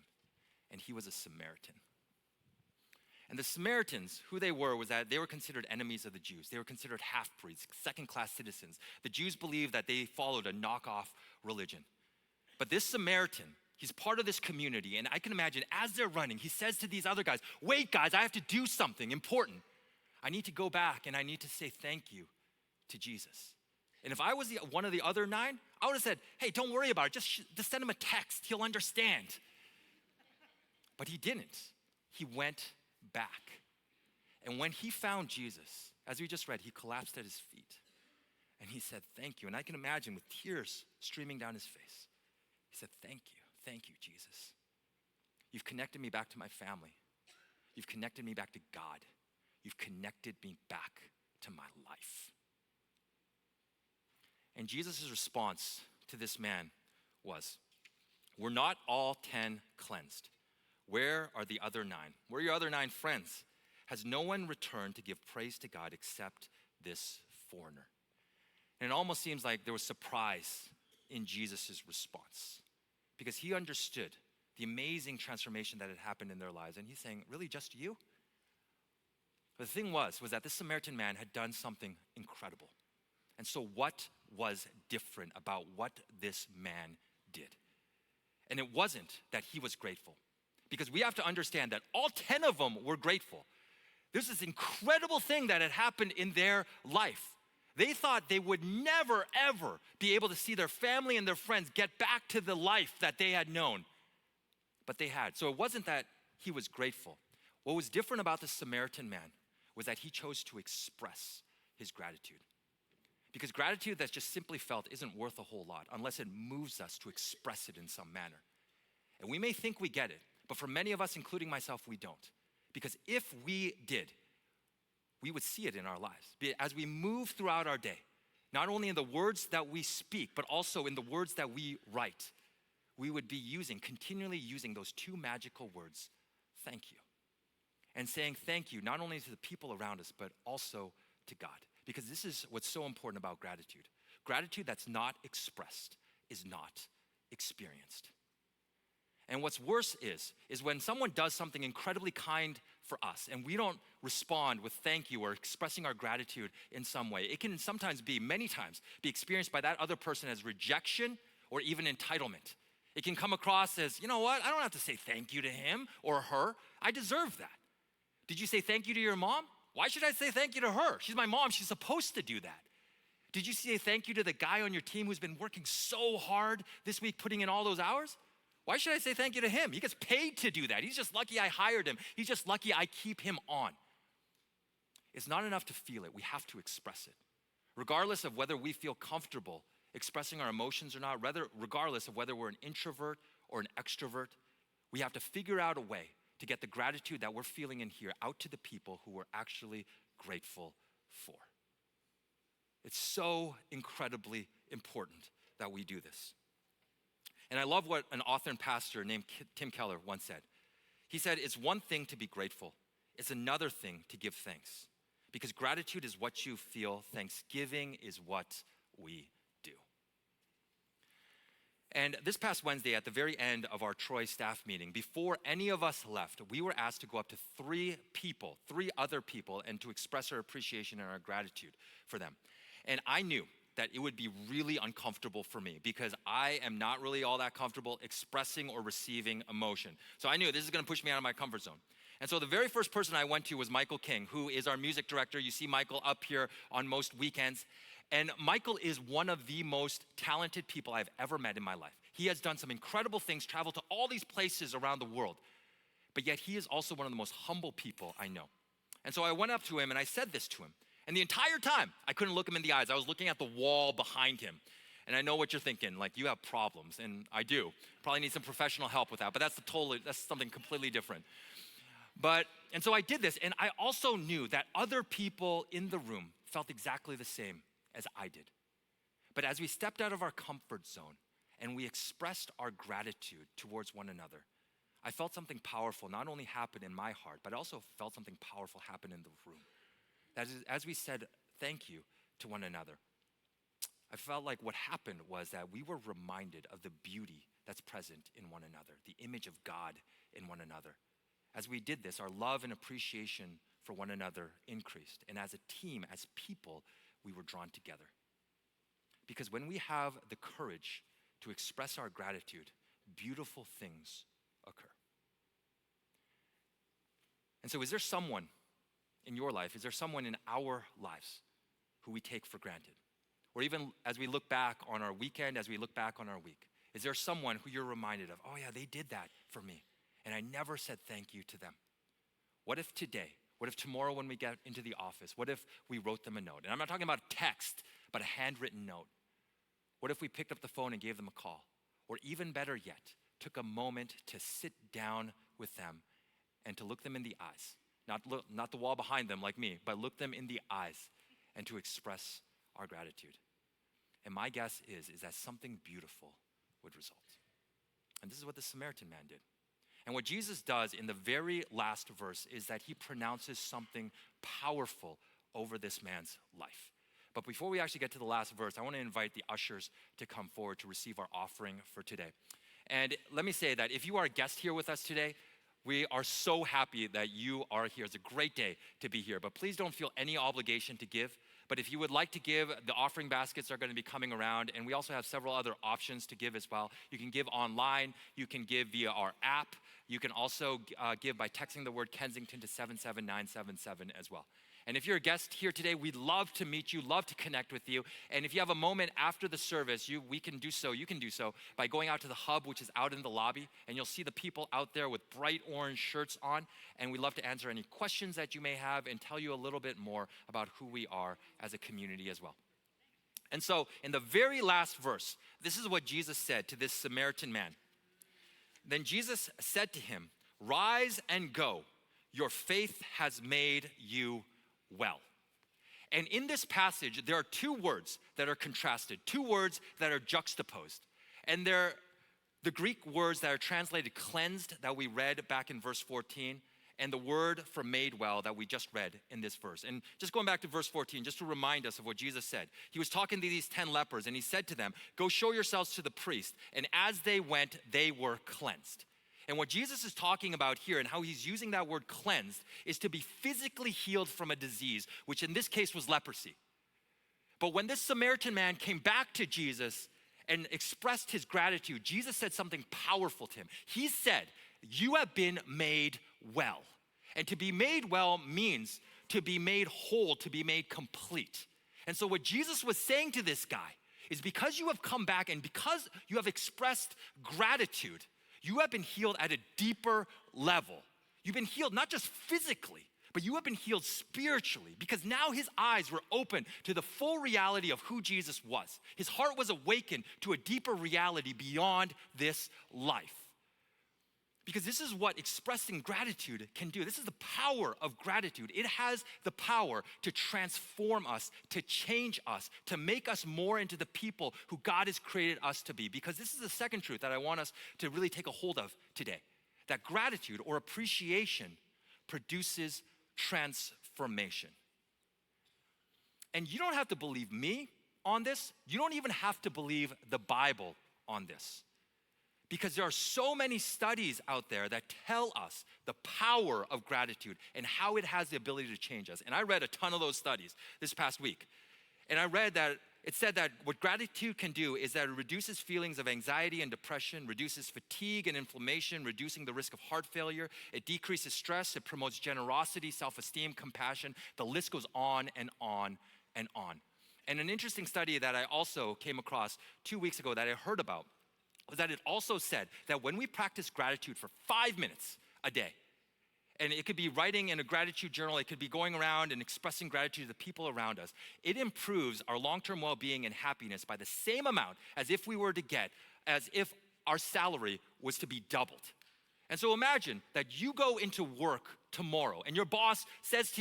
And he was a Samaritan. And the Samaritans, who they were, was that they were considered enemies of the Jews. They were considered half-breeds, second-class citizens. The Jews believed that they followed a knockoff religion. But this Samaritan, he's part of this community, and I can imagine as they're running, he says to these other guys, wait guys, I have to do something important. I need to go back and I need to say thank you to Jesus. And if I was one of the other 9, I would have said, hey, don't worry about it. Just send him a text. He'll understand. But he didn't. He went back. And when he found Jesus, as we just read, he collapsed at his feet. And he said, thank you. And I can imagine with tears streaming down his face, he said, thank you. Thank you, Jesus. You've connected me back to my family. You've connected me back to God. You've connected me back to my life. And Jesus' response to this man was, were not all 10 cleansed? Where are the other 9? Where are your other 9 friends? Has no one returned to give praise to God except this foreigner? And it almost seems like there was surprise in Jesus' response, because he understood the amazing transformation that had happened in their lives. And he's saying, really, just you? But the thing was that this Samaritan man had done something incredible. And so what was different about what this man did? And it wasn't that he was grateful, because we have to understand that all 10 of them were grateful. There's this incredible thing that had happened in their life. They thought they would never, ever be able to see their family and their friends get back to the life that they had known. But they had. So it wasn't that he was grateful. What was different about the Samaritan man was that he chose to express his gratitude. Because gratitude that's just simply felt isn't worth a whole lot unless it moves us to express it in some manner. And we may think we get it, but for many of us, including myself, we don't. Because if we did, we would see it in our lives. As we move throughout our day, not only in the words that we speak, but also in the words that we write, we would be continually using those 2 magical words, thank you. And saying thank you, not only to the people around us, but also to God. Because this is what's so important about gratitude. Gratitude that's not expressed is not experienced. And what's worse is when someone does something incredibly kind for us and we don't respond with thank you or expressing our gratitude in some way. It can sometimes be, many times, be experienced by that other person as rejection or even entitlement. It can come across as, you know what, I don't have to say thank you to him or her. I deserve that. Did you say thank you to your mom? Why should I say thank you to her? She's my mom, she's supposed to do that. Did you say thank you to the guy on your team who's been working so hard this week, putting in all those hours? Why should I say thank you to him? He gets paid to do that. He's just lucky I hired him. He's just lucky I keep him on. It's not enough to feel it. We have to express it. Regardless of whether we feel comfortable expressing our emotions or not, regardless of whether we're an introvert or an extrovert, we have to figure out a way to get the gratitude that we're feeling in here out to the people who we're actually grateful for. It's so incredibly important that we do this. And I love what an author and pastor named Tim Keller once said. He said, it's one thing to be grateful. It's another thing to give thanks. Because gratitude is what you feel. Thanksgiving is what we do. And this past Wednesday, at the very end of our Troy staff meeting, before any of us left, we were asked to go up to three other people, and to express our appreciation and our gratitude for them. And I knew that it would be really uncomfortable for me because I am not really all that comfortable expressing or receiving emotion. So I knew this is gonna push me out of my comfort zone. And so the very first person I went to was Michael King, who is our music director. You see Michael up here on most weekends. And Michael is one of the most talented people I've ever met in my life. He has done some incredible things, traveled to all these places around the world. But yet he is also one of the most humble people I know. And so I went up to him and I said this to him. And the entire time, I couldn't look him in the eyes. I was looking at the wall behind him. And I know what you're thinking, like, you have problems, and I do. Probably need some professional help with that, but that's something completely different. And so I did this, and I also knew that other people in the room felt exactly the same as I did. But as we stepped out of our comfort zone and we expressed our gratitude towards one another, I felt something powerful not only happen in my heart, but I also felt something powerful happen in the room. That is, as we said thank you to one another, I felt like what happened was that we were reminded of the beauty that's present in one another, the image of God in one another. As we did this, our love and appreciation for one another increased. And as a team, as people, we were drawn together. Because when we have the courage to express our gratitude, beautiful things occur. And so is there someone in your life, is there someone in our lives who we take for granted? Or even as we look back on our weekend, as we look back on our week, is there someone who you're reminded of, oh yeah, they did that for me, and I never said thank you to them? What if today, what if tomorrow when we get into the office, what if we wrote them a note? And I'm not talking about text, but a handwritten note. What if we picked up the phone and gave them a call? Or even better yet, took a moment to sit down with them and to look them in the eyes. Not the wall behind them like me, but look them in the eyes and to express our gratitude. And my guess is that something beautiful would result. And this is what the Samaritan man did. And what Jesus does in the very last verse is that he pronounces something powerful over this man's life. But before we actually get to the last verse, I want to invite the ushers to come forward to receive our offering for today. And let me say that if you are a guest here with us today, we are so happy that you are here. It's a great day to be here, but please don't feel any obligation to give. But if you would like to give, the offering baskets are going to be coming around, and we also have several other options to give as well. You can give online, you can give via our app, you can also give by texting the word Kensington to 77977 as well. And if you're a guest here today, we'd love to meet you, love to connect with you. And if you have a moment after the service, you can do so by going out to the hub, which is out in the lobby, and you'll see the people out there with bright orange shirts on. And we'd love to answer any questions that you may have and tell you a little bit more about who we are as a community as well. And so in the very last verse, this is what Jesus said to this Samaritan man. Then Jesus said to him, "Rise and go. Your faith has made you well." And in this passage, there are two words that are contrasted, two words that are juxtaposed. And they're the Greek words that are translated cleansed that we read back in verse 14, and the word for made well that we just read in this verse. And just going back to verse 14, just to remind us of what Jesus said. He was talking to these 10 lepers, and he said to them, "Go show yourselves to the priest." And as they went, they were cleansed. And what Jesus is talking about here and how he's using that word cleansed is to be physically healed from a disease, which in this case was leprosy. But when this Samaritan man came back to Jesus and expressed his gratitude, Jesus said something powerful to him. He said, "You have been made well." And to be made well means to be made whole, to be made complete. And so what Jesus was saying to this guy is, because you have come back and because you have expressed gratitude, you have been healed at a deeper level. You've been healed not just physically, but you have been healed spiritually, because now his eyes were open to the full reality of who Jesus was. His heart was awakened to a deeper reality beyond this life. Because this is what expressing gratitude can do. This is the power of gratitude. It has the power to transform us, to change us, to make us more into the people who God has created us to be. Because this is the second truth that I want us to really take a hold of today. That gratitude or appreciation produces transformation. And you don't have to believe me on this. You don't even have to believe the Bible on this. Because there are so many studies out there that tell us the power of gratitude and how it has the ability to change us. And I read a ton of those studies this past week. And I read that it said that what gratitude can do is that it reduces feelings of anxiety and depression, reduces fatigue and inflammation, reducing the risk of heart failure. It decreases stress. It promotes generosity, self-esteem, compassion. The list goes on and on and on. And an interesting study that I also came across 2 weeks ago that I heard about was that it also said that when we practice gratitude for 5 minutes a day, and it could be writing in a gratitude journal, it could be going around and expressing gratitude to the people around us, it improves our long-term well-being and happiness by the same amount as if our salary was to be doubled. And so imagine that you go into work tomorrow and your boss says,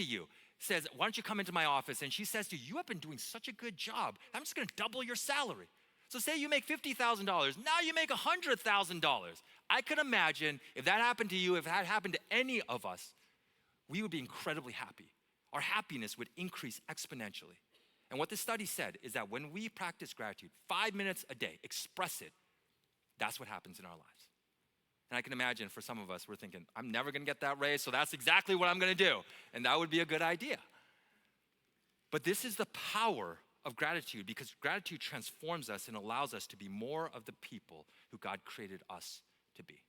"Why don't you come into my office?" And she says to you, "You have been doing such a good job. I'm just gonna double your salary." So say you make $50,000, now you make $100,000. I could imagine if that happened to you, if that happened to any of us, we would be incredibly happy. Our happiness would increase exponentially. And what this study said is that when we practice gratitude, 5 minutes a day, express it, that's what happens in our lives. And I can imagine for some of us, we're thinking, I'm never gonna get that raise, so that's exactly what I'm gonna do. And that would be a good idea. But this is the power of gratitude, because gratitude transforms us and allows us to be more of the people who God created us to be.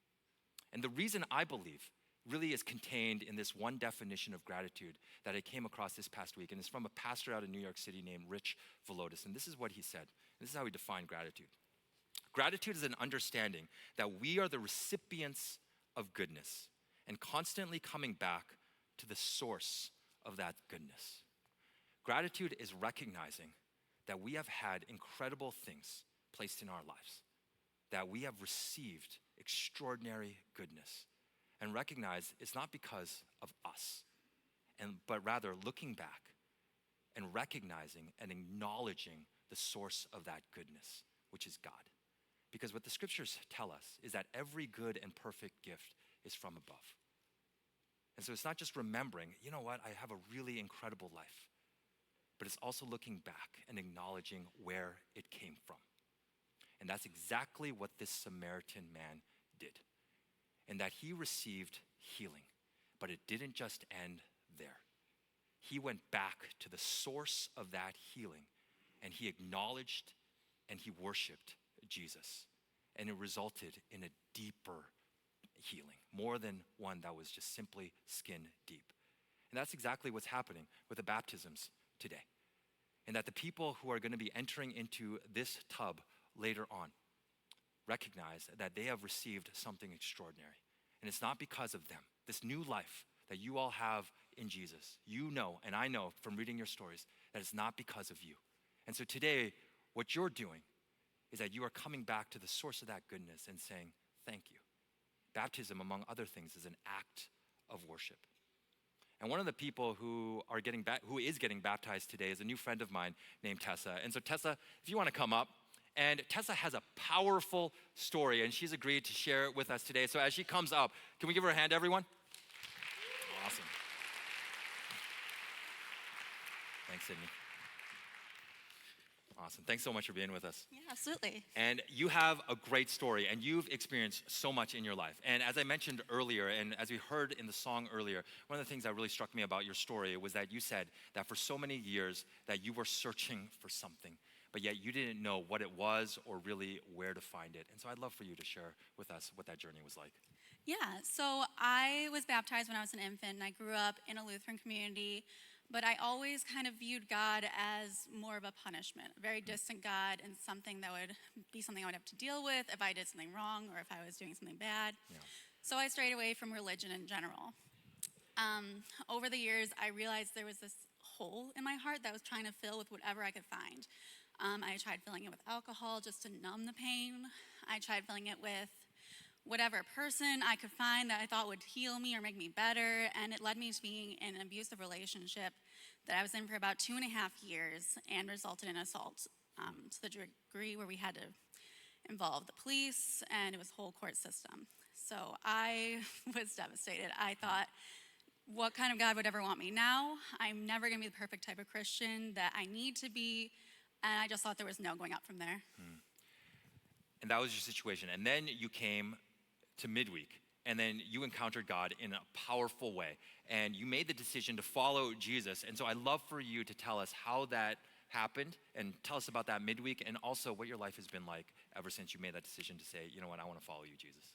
And the reason I believe really is contained in this one definition of gratitude that I came across this past week, and it's from a pastor out of New York City named Rich Velotis, and this is what he said. This is how he defined gratitude. Gratitude is an understanding that we are the recipients of goodness and constantly coming back to the source of that goodness. Gratitude is recognizing that we have had incredible things placed in our lives, that we have received extraordinary goodness, and recognize it's not because of us, but rather looking back and recognizing and acknowledging the source of that goodness, which is God. Because what the scriptures tell us is that every good and perfect gift is from above. And so it's not just remembering, you know what, I have a really incredible life, but it's also looking back and acknowledging where it came from. And that's exactly what this Samaritan man did. And that he received healing, but it didn't just end there. He went back to the source of that healing, and he acknowledged and he worshiped Jesus. And it resulted in a deeper healing, more than one that was just simply skin deep. And that's exactly what's happening with the baptisms today. And that the people who are going to be entering into this tub later on recognize that they have received something extraordinary. And it's not because of them. This new life that you all have in Jesus, you know, and I know from reading your stories, that it's not because of you. And so today, what you're doing is that you are coming back to the source of that goodness and saying, thank you. Baptism, among other things, is an act of worship. And one of the people who is getting baptized today is a new friend of mine named Tessa. And so Tessa, if you want to come up, and Tessa has a powerful story, and she's agreed to share it with us today. So as she comes up, can we give her a hand, everyone? Awesome. Thanks, Sydney. Awesome. Thanks so much for being with us. Yeah, absolutely. And you have a great story, and you've experienced so much in your life. And as I mentioned earlier, and as we heard in the song earlier, one of the things that really struck me about your story was that you said that for so many years that you were searching for something, but yet you didn't know what it was or really where to find it. And so I'd love for you to share with us what that journey was like. Yeah, so I was baptized when I was an infant, and I grew up in a Lutheran community, but I always kind of viewed God as more of a punishment, a very distant God, and something that would be something I would have to deal with if I did something wrong or if I was doing something bad. Yeah. So I strayed away from religion in general. Over the years, I realized there was this hole in my heart that I was trying to fill with whatever I could find. I tried filling it with alcohol just to numb the pain. I tried filling it with whatever person I could find that I thought would heal me or make me better, and it led me to being in an abusive relationship that I was in for about 2.5 years and resulted in assault to the degree where we had to involve the police, and it was whole court system. So I was devastated. I thought, what kind of God would ever want me now? I'm never gonna be the perfect type of Christian that I need to be, and I just thought there was no going up from there. And that was your situation. And then you came to midweek, and then you encountered God in a powerful way, and you made the decision to follow Jesus. And so I'd love for you to tell us how that happened, and tell us about that midweek, and also what your life has been like ever since you made that decision to say, you know what, I want to follow you, Jesus.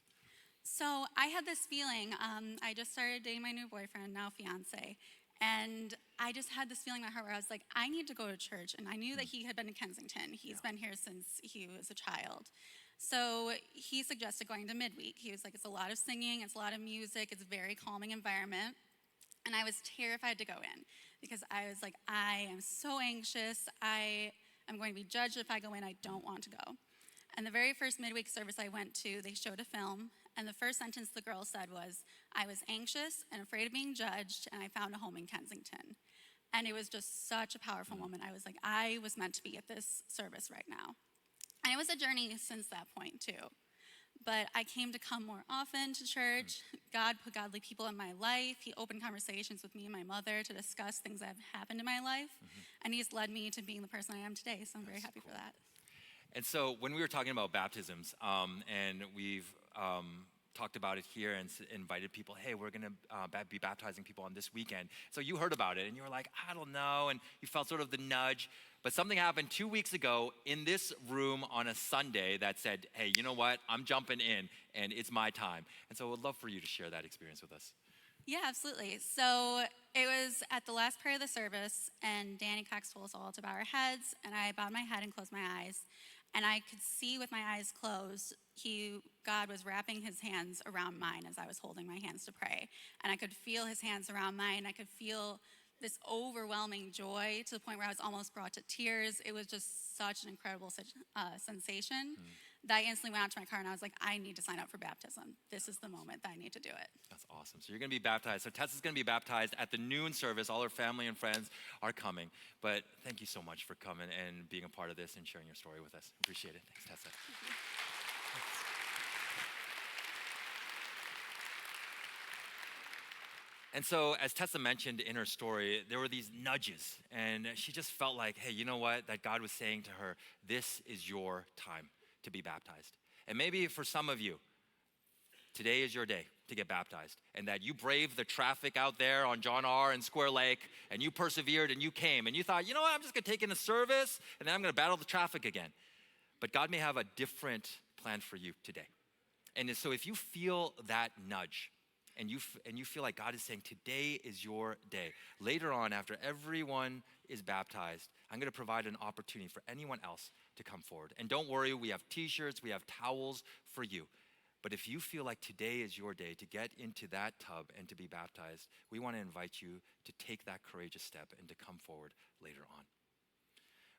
So I had this feeling, I just started dating my new boyfriend, now fiance, and I just had this feeling in my heart where I was like, I need to go to church. And I knew that he had been to Kensington. He's been here since he was a child. So he suggested going to midweek. He was like, it's a lot of singing, it's a lot of music, it's a very calming environment. And I was terrified to go in because I was like, I am so anxious. I am going to be judged if I go in. I don't want to go. And the very first midweek service I went to, they showed a film. And the first sentence the girl said was, I was anxious and afraid of being judged, and I found a home in Kensington. And it was just such a powerful moment. I was like, I was meant to be at this service right now. And it was a journey since that point too. But I came to come more often to church. God put godly people in my life. He opened conversations with me and my mother to discuss things that have happened in my life. And he's led me to being the person I am today. So I'm very happy for that. And so when we were talking about baptisms, and we've talked about it here and invited people, hey, we're going to be baptizing people on this weekend. So you heard about it and you were like, I don't know. And you felt sort of the nudge. But something happened 2 weeks ago in this room on a Sunday that said, hey, you know what? I'm jumping in and it's my time. And so I would love for you to share that experience with us. Yeah, absolutely. So it was at the last prayer of the service, and Danny Cox told us all to bow our heads, and I bowed my head and closed my eyes. And I could see with my eyes closed, God was wrapping his hands around mine as I was holding my hands to pray. And I could feel his hands around mine. I could feel this overwhelming joy to the point where I was almost brought to tears. It was just such an incredible sensation that I instantly went out to my car and I was like, I need to sign up for baptism. This is the moment that I need to do it. That's awesome. So you're going to be baptized. So Tessa's going to be baptized at the noon service. All her family and friends are coming. But thank you so much for coming and being a part of this and sharing your story with us. Appreciate it. Thanks, Tessa. And so, as Tessa mentioned in her story, there were these nudges, and she just felt like, hey, you know what? That God was saying to her, this is your time to be baptized. And maybe for some of you, today is your day to get baptized, and that you braved the traffic out there on John R. and Square Lake, and you persevered and you came, and you thought, you know what? I'm just gonna take in a service, and then I'm gonna battle the traffic again. But God may have a different plan for you today. And so if you feel that nudge, and you feel like God is saying, today is your day. Later on, after everyone is baptized, I'm gonna provide an opportunity for anyone else to come forward. And don't worry, we have t-shirts, we have towels for you. But if you feel like today is your day to get into that tub and to be baptized, we wanna invite you to take that courageous step and to come forward later on.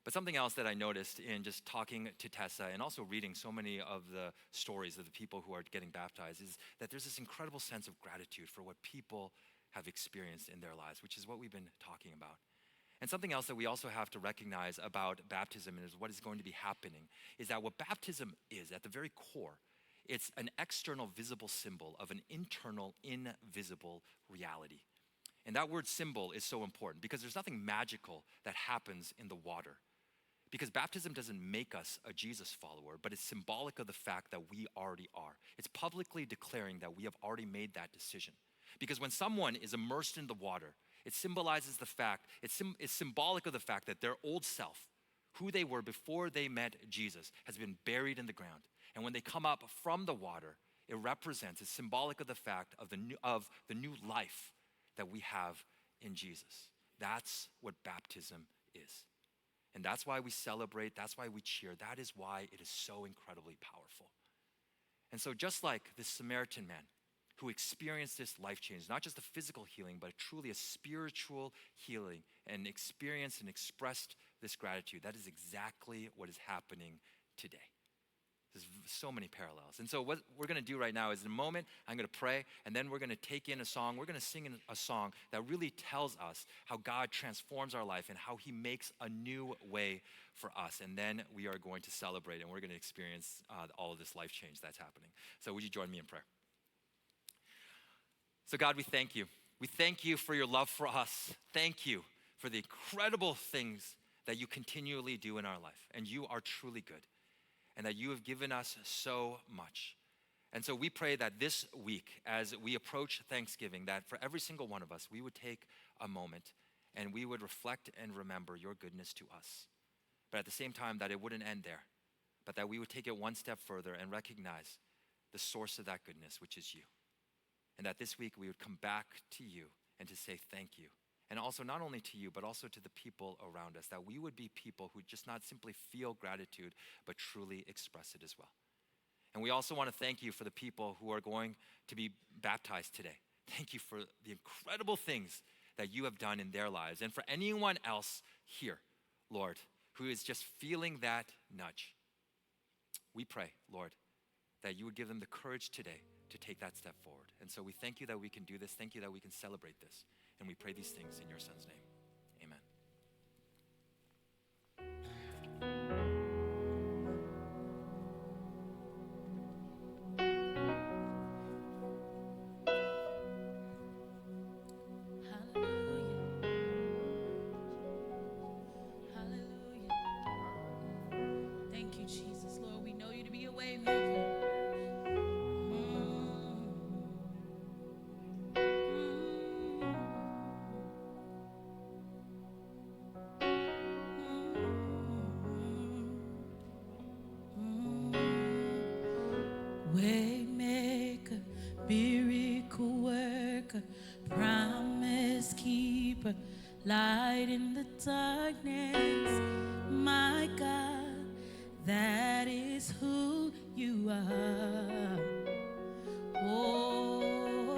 But something else that I noticed in just talking to Tessa and also reading so many of the stories of the people who are getting baptized is that there's this incredible sense of gratitude for what people have experienced in their lives, which is what we've been talking about. And something else that we also have to recognize about baptism and is what is going to be happening is that what baptism is at the very core, it's an external visible symbol of an internal invisible reality. And that word symbol is so important because there's nothing magical that happens in the water. Because baptism doesn't make us a Jesus follower, but it's symbolic of the fact that we already are. It's publicly declaring that we have already made that decision. Because when someone is immersed in the water, it symbolizes the fact, it's symbolic of the fact that their old self, who they were before they met Jesus, has been buried in the ground. And when they come up from the water, it represents, it's symbolic of the fact of the new life that we have in Jesus. That's what baptism is. And that's why we celebrate, that's why we cheer, that is why it is so incredibly powerful. And so just like this Samaritan man who experienced this life change, not just a physical healing, but truly a spiritual healing, and experienced and expressed this gratitude, that is exactly what is happening today. There's so many parallels. And so what we're going to do right now is in a moment, I'm going to pray, and then we're going to take in a song. We're going to sing in a song that really tells us how God transforms our life and how he makes a new way for us. And then we are going to celebrate, and we're going to experience all of this life change that's happening. So would you join me in prayer? So God, we thank you. We thank you for your love for us. Thank you for the incredible things that you continually do in our life. And you are truly good. And that you have given us so much. And so we pray that this week, as we approach Thanksgiving, that for every single one of us, we would take a moment and we would reflect and remember your goodness to us. But at the same time, that it wouldn't end there, but that we would take it one step further and recognize the source of that goodness, which is you. And that this week we would come back to you and to say thank you. And also not only to you, but also to the people around us, that we would be people who just not simply feel gratitude, but truly express it as well. And we also want to thank you for the people who are going to be baptized today. Thank you for the incredible things that you have done in their lives. And for anyone else here, Lord, who is just feeling that nudge, we pray, Lord, that you would give them the courage today to take that step forward. And so we thank you that we can do this. Thank you that we can celebrate this. And we pray these things in your son's name. Amen. Hallelujah. Hallelujah. Thank you, Jesus. Lord, we know you to be a way maker. Waymaker, miracle worker, promise keeper, light in the darkness, my God, that is who you are. Oh,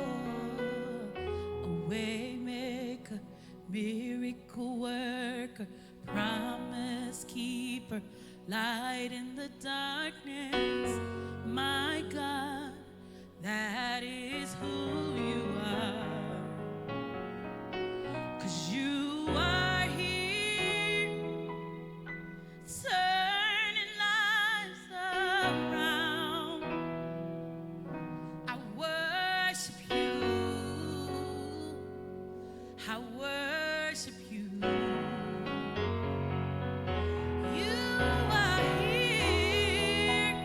a waymaker, miracle worker, promise keeper, light in the darkness, my God, that is who you are. 'Cause you are here, turning lives around. I worship you. I worship you. You are here.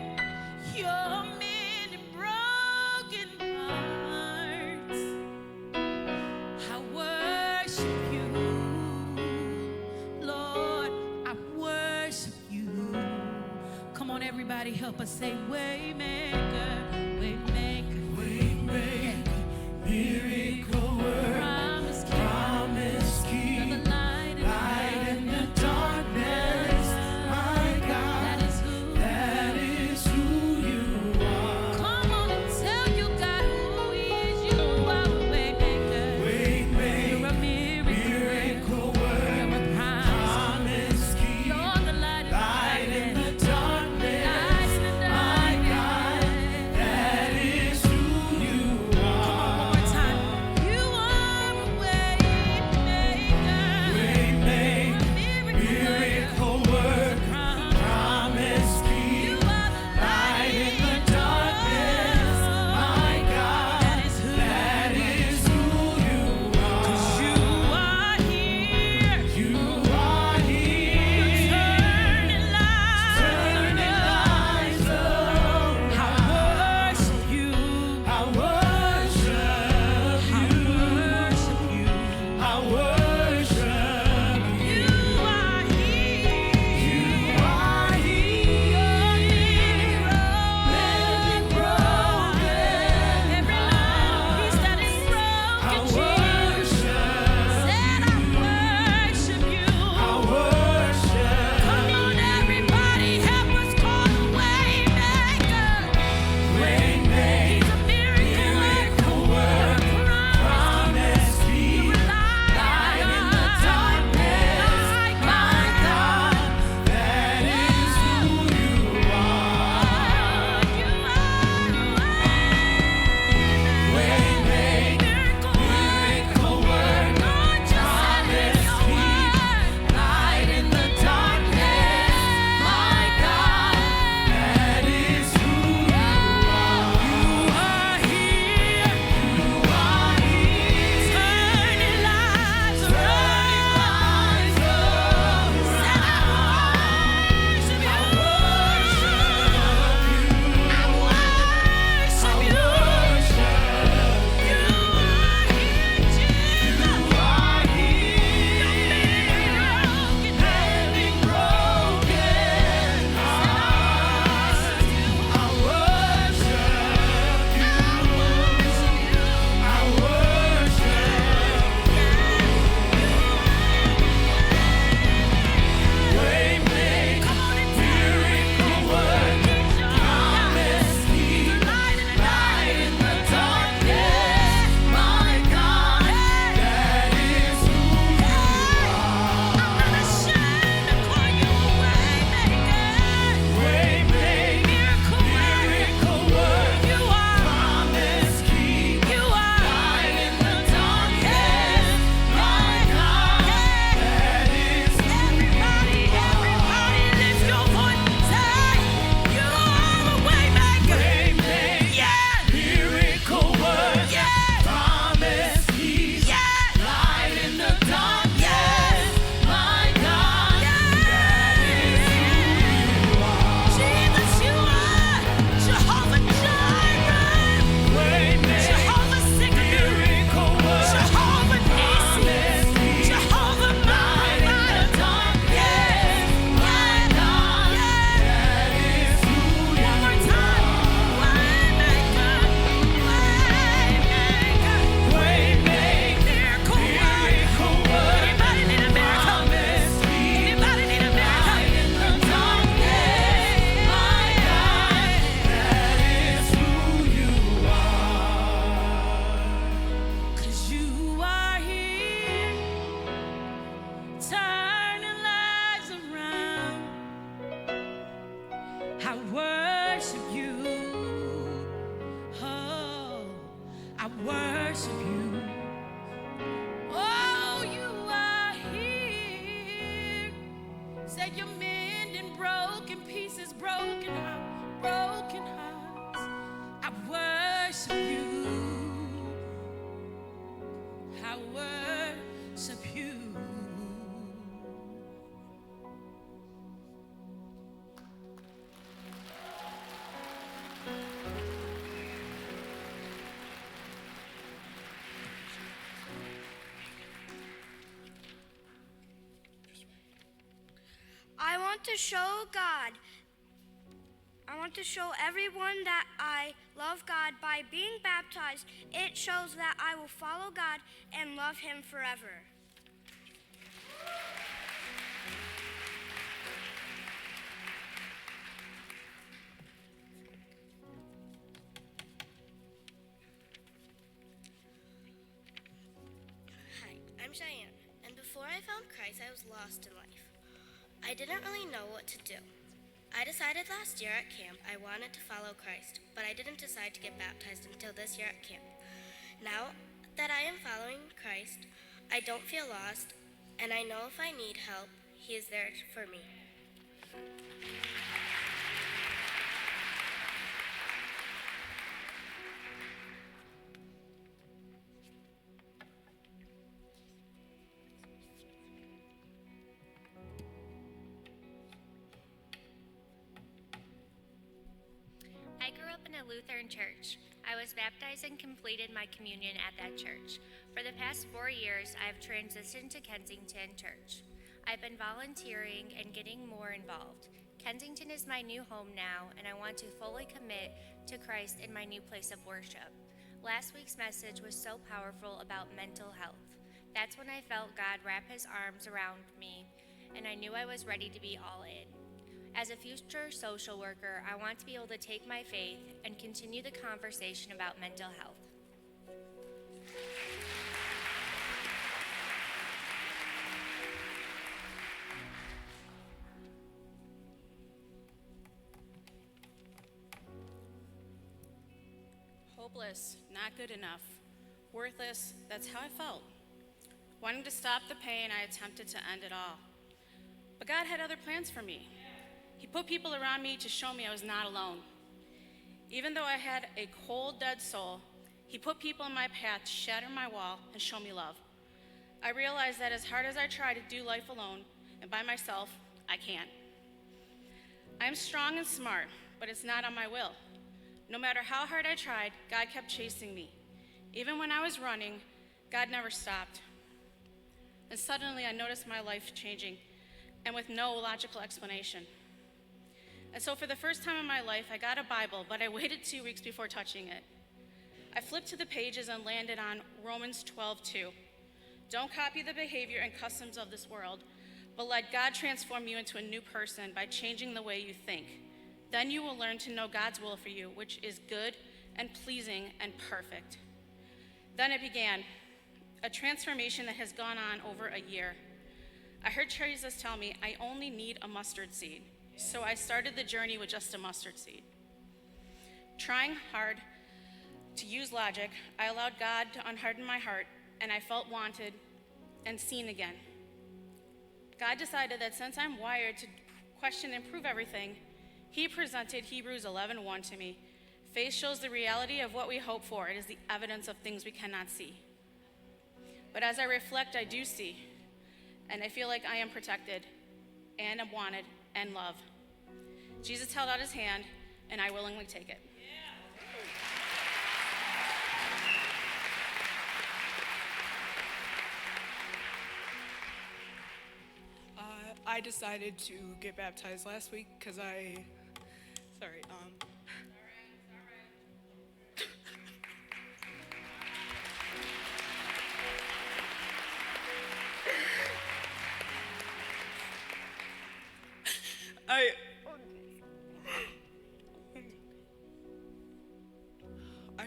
You're mending broken hearts. I worship you, Lord. I worship you. Come on, everybody, help us say, Waymaker, Waymaker, Waymaker, miracle worker, promise keeper, you're the light in the darkness, my God, that is who you are. Come on and tell you, God, who He is. You are a waymaker, you're a miracle worker, you're a promise keeper, you're the light in the darkness, my God, worship you. Oh, you are here. Said you're mending broken pieces, broken hearts. I worship you. I worship you. I want to show God. I want to show everyone that I love God by being baptized. It shows that I will follow God and love Him forever. Hi, I'm Cheyenne, and before I found Christ, I was lost in life. I didn't really know what to do. I decided last year at camp I wanted to follow Christ, but I didn't decide to get baptized until this year at camp. Now that I am following Christ, I don't feel lost, and I know if I need help, He is there for me. I grew up in a Lutheran church. I was baptized and completed my communion at that church. For the past 4 years, I have transitioned to Kensington Church. I've been volunteering and getting more involved. Kensington is my new home now, and I want to fully commit to Christ in my new place of worship. Last week's message was so powerful about mental health. That's when I felt God wrap His arms around me, and I knew I was ready to be all in. As a future social worker, I want to be able to take my faith and continue the conversation about mental health. Hopeless, not good enough. Worthless, that's how I felt. Wanting to stop the pain, I attempted to end it all. But God had other plans for me. He put people around me to show me I was not alone. Even though I had a cold, dead soul, He put people in my path to shatter my wall and show me love. I realized that as hard as I try to do life alone and by myself, I can't. I am strong and smart, but it's not on my will. No matter how hard I tried, God kept chasing me. Even when I was running, God never stopped. And suddenly I noticed my life changing, and with no logical explanation. And so for the first time in my life, I got a Bible, but I waited 2 weeks before touching it. I flipped to the pages and landed on Romans 12:2. Don't copy the behavior and customs of this world, but let God transform you into a new person by changing the way you think. Then you will learn to know God's will for you, which is good and pleasing and perfect. Then it began, a transformation that has gone on over a year. I heard Jesus tell me I only need a mustard seed. So I started the journey with just a mustard seed. Trying hard to use logic, I allowed God to unharden my heart, and I felt wanted and seen again. God decided that since I'm wired to question and prove everything, He presented Hebrews 11:1 to me. Faith shows the reality of what we hope for. It is the evidence of things we cannot see. But as I reflect, I do see, and I feel like I am protected and am wanted and loved. Jesus held out His hand, and I willingly take it. I decided to get baptized last week because I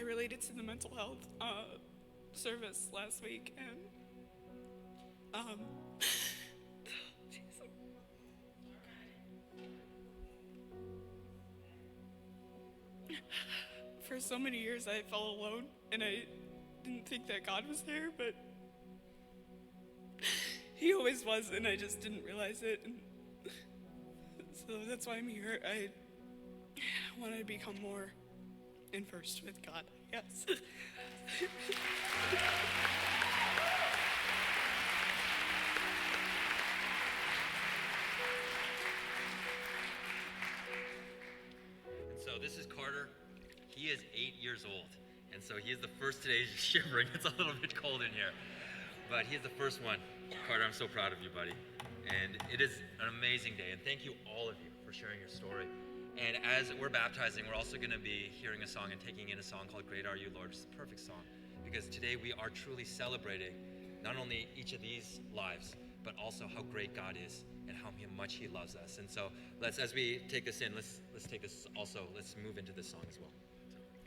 related to the mental health service last week, and for so many years I felt alone, and I didn't think that God was there, but he always was, and I just didn't realize it. And so that's why I'm here. I want to become more immersed with God, yes. So this is Carter. He is 8 years old. And so he is the first today. He's shivering. It's a little bit cold in here. But he is the first one. Carter, I'm so proud of you, buddy. And it is an amazing day. And thank you, all of you, for sharing your story. And as we're baptizing, we're also going to be hearing a song and taking in a song called Great Are You, Lord. It's a perfect song. Because today we are truly celebrating not only each of these lives, but also how great God is and how much he loves us. And so let's, as we take this in, let's take this also, let's move into this song as well.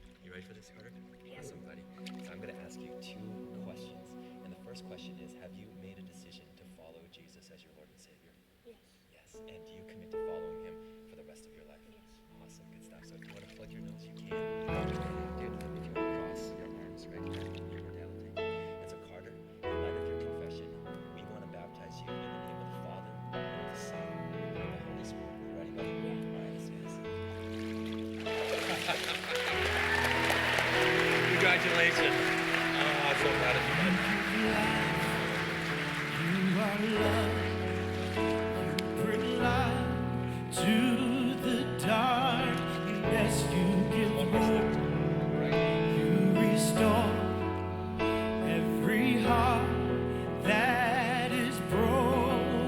So, you ready for this, Carter? Awesome, buddy. So I'm going to ask you 2 questions. And the first question is, have you made a decision to follow Jesus as your Lord and Savior? Yes. Yes. And do you commit to following him for the rest of your life? Yes. Awesome, good stuff. So if you want to plug your nose, you can. Dude, if you want to cross your arms right here, your dad will take it. And so Carter, in light of your profession, we want to baptize you in the name of the Father, and of the Son, and of the Holy Spirit. You ready, buddy? Yeah. All right, let's do this. Congratulations. Oh, I'm so proud of you, buddy. You are love. You bring light to the darkness. You give hope. You restore every heart that is broken.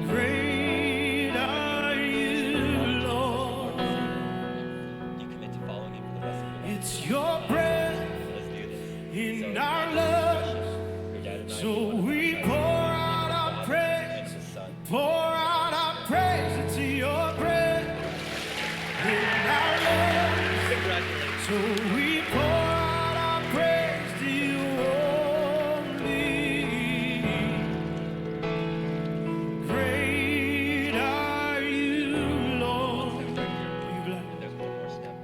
Great are you, Lord. You commit to following him for the rest of your life. It's your breath Let's do this. in So, our love. your dad and I, So want to we baptize pour you out in the our Father, praise, and the Son. pour out our praise into your breath in our love. Congratulations. So we pour out our praise to you only. Great are you, Lord. There's one more step.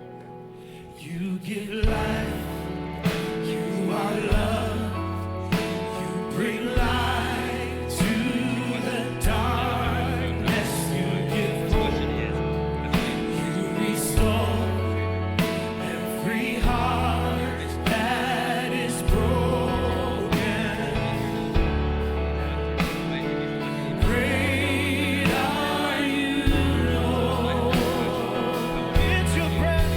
You give life, you are love, you bring light to the darkness, you give hope, you restore every heart that is broken. Great are you, Lord. It's your breath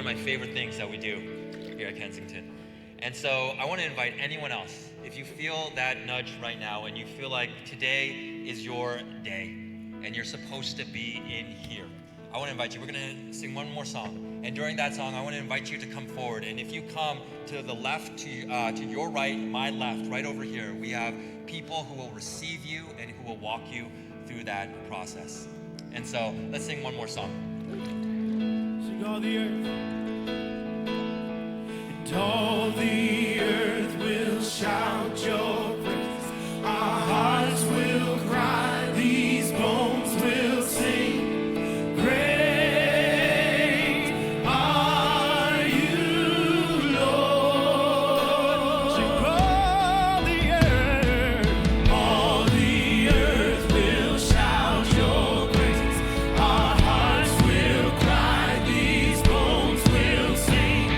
one of my favorite things that we do here at Kensington. And so I want to invite anyone else, if you feel that nudge right now and you feel like today is your day and you're supposed to be in here, I want to invite you. We're going to sing one more song. And during that song, I want to invite you to come forward. And if you come to the left, to your right, my left, right over here, we have people who will receive you and who will walk you through that process. And so let's sing one more song. Sing all the earth. And all the earth will shout your praise. Our hearts will cry. These bones will sing. Great are you, Lord. Sing all the earth. All the earth will shout your praise. Our hearts will cry. These bones will sing.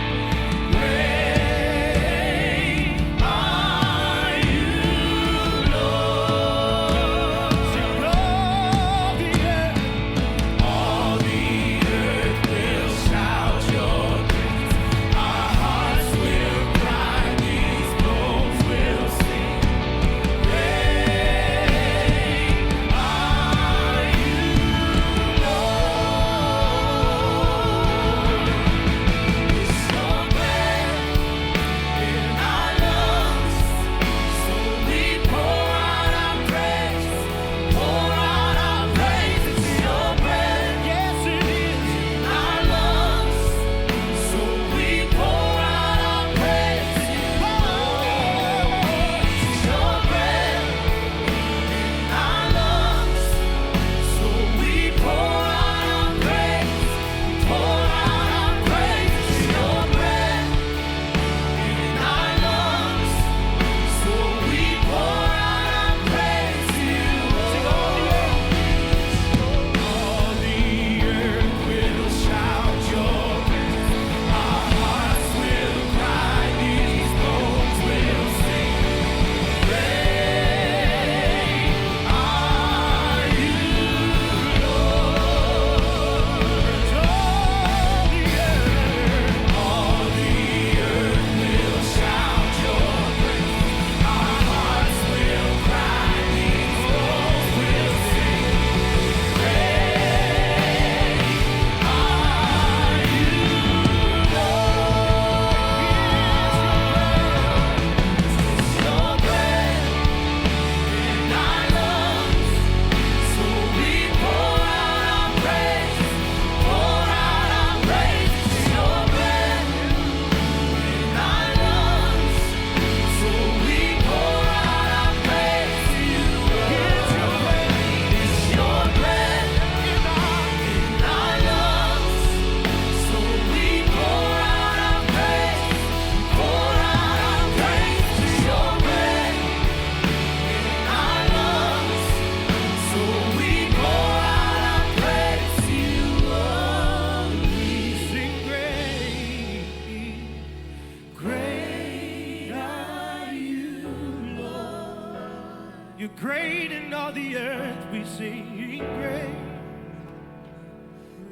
You're great in all the earth, we sing great.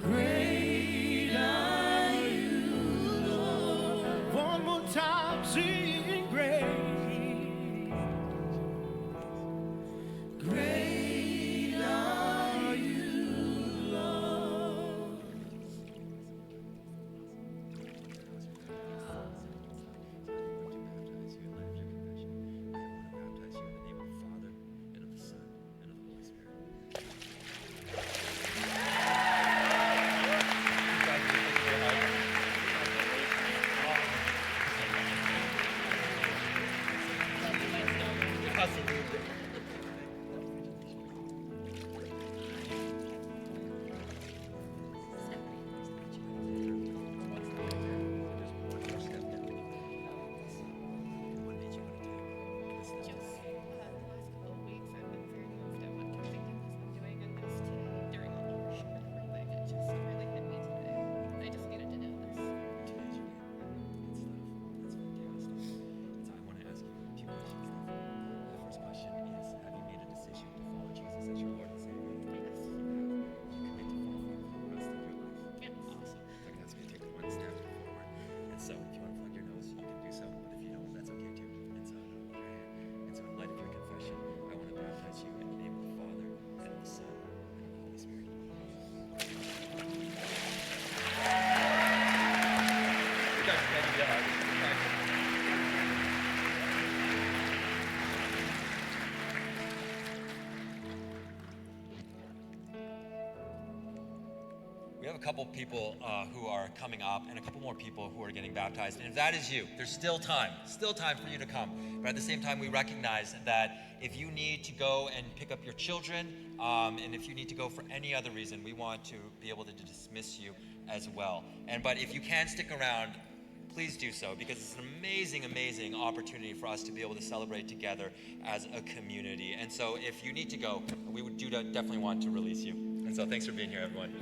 Great are you, Lord. One more time, sing great. Great are you, Lord. we have a couple people who are coming up and a couple more people who are getting baptized. And if that is you, there's still time for you to come. But at the same time, we recognize that if you need to go and pick up your children, and if you need to go for any other reason, we want to be able to dismiss you as well. But if you can stick around, please do so, because it's an amazing, amazing opportunity for us to be able to celebrate together as a community. And so if you need to go, we would definitely want to release you. And so thanks for being here, everyone.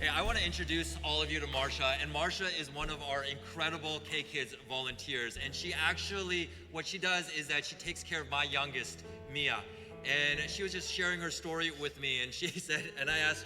Hey, I want to introduce all of you to Marsha, and Marsha is one of our incredible K-Kids volunteers, and she actually, what she does is that she takes care of my youngest, Mia, and she was just sharing her story with me, and she said, and I asked her,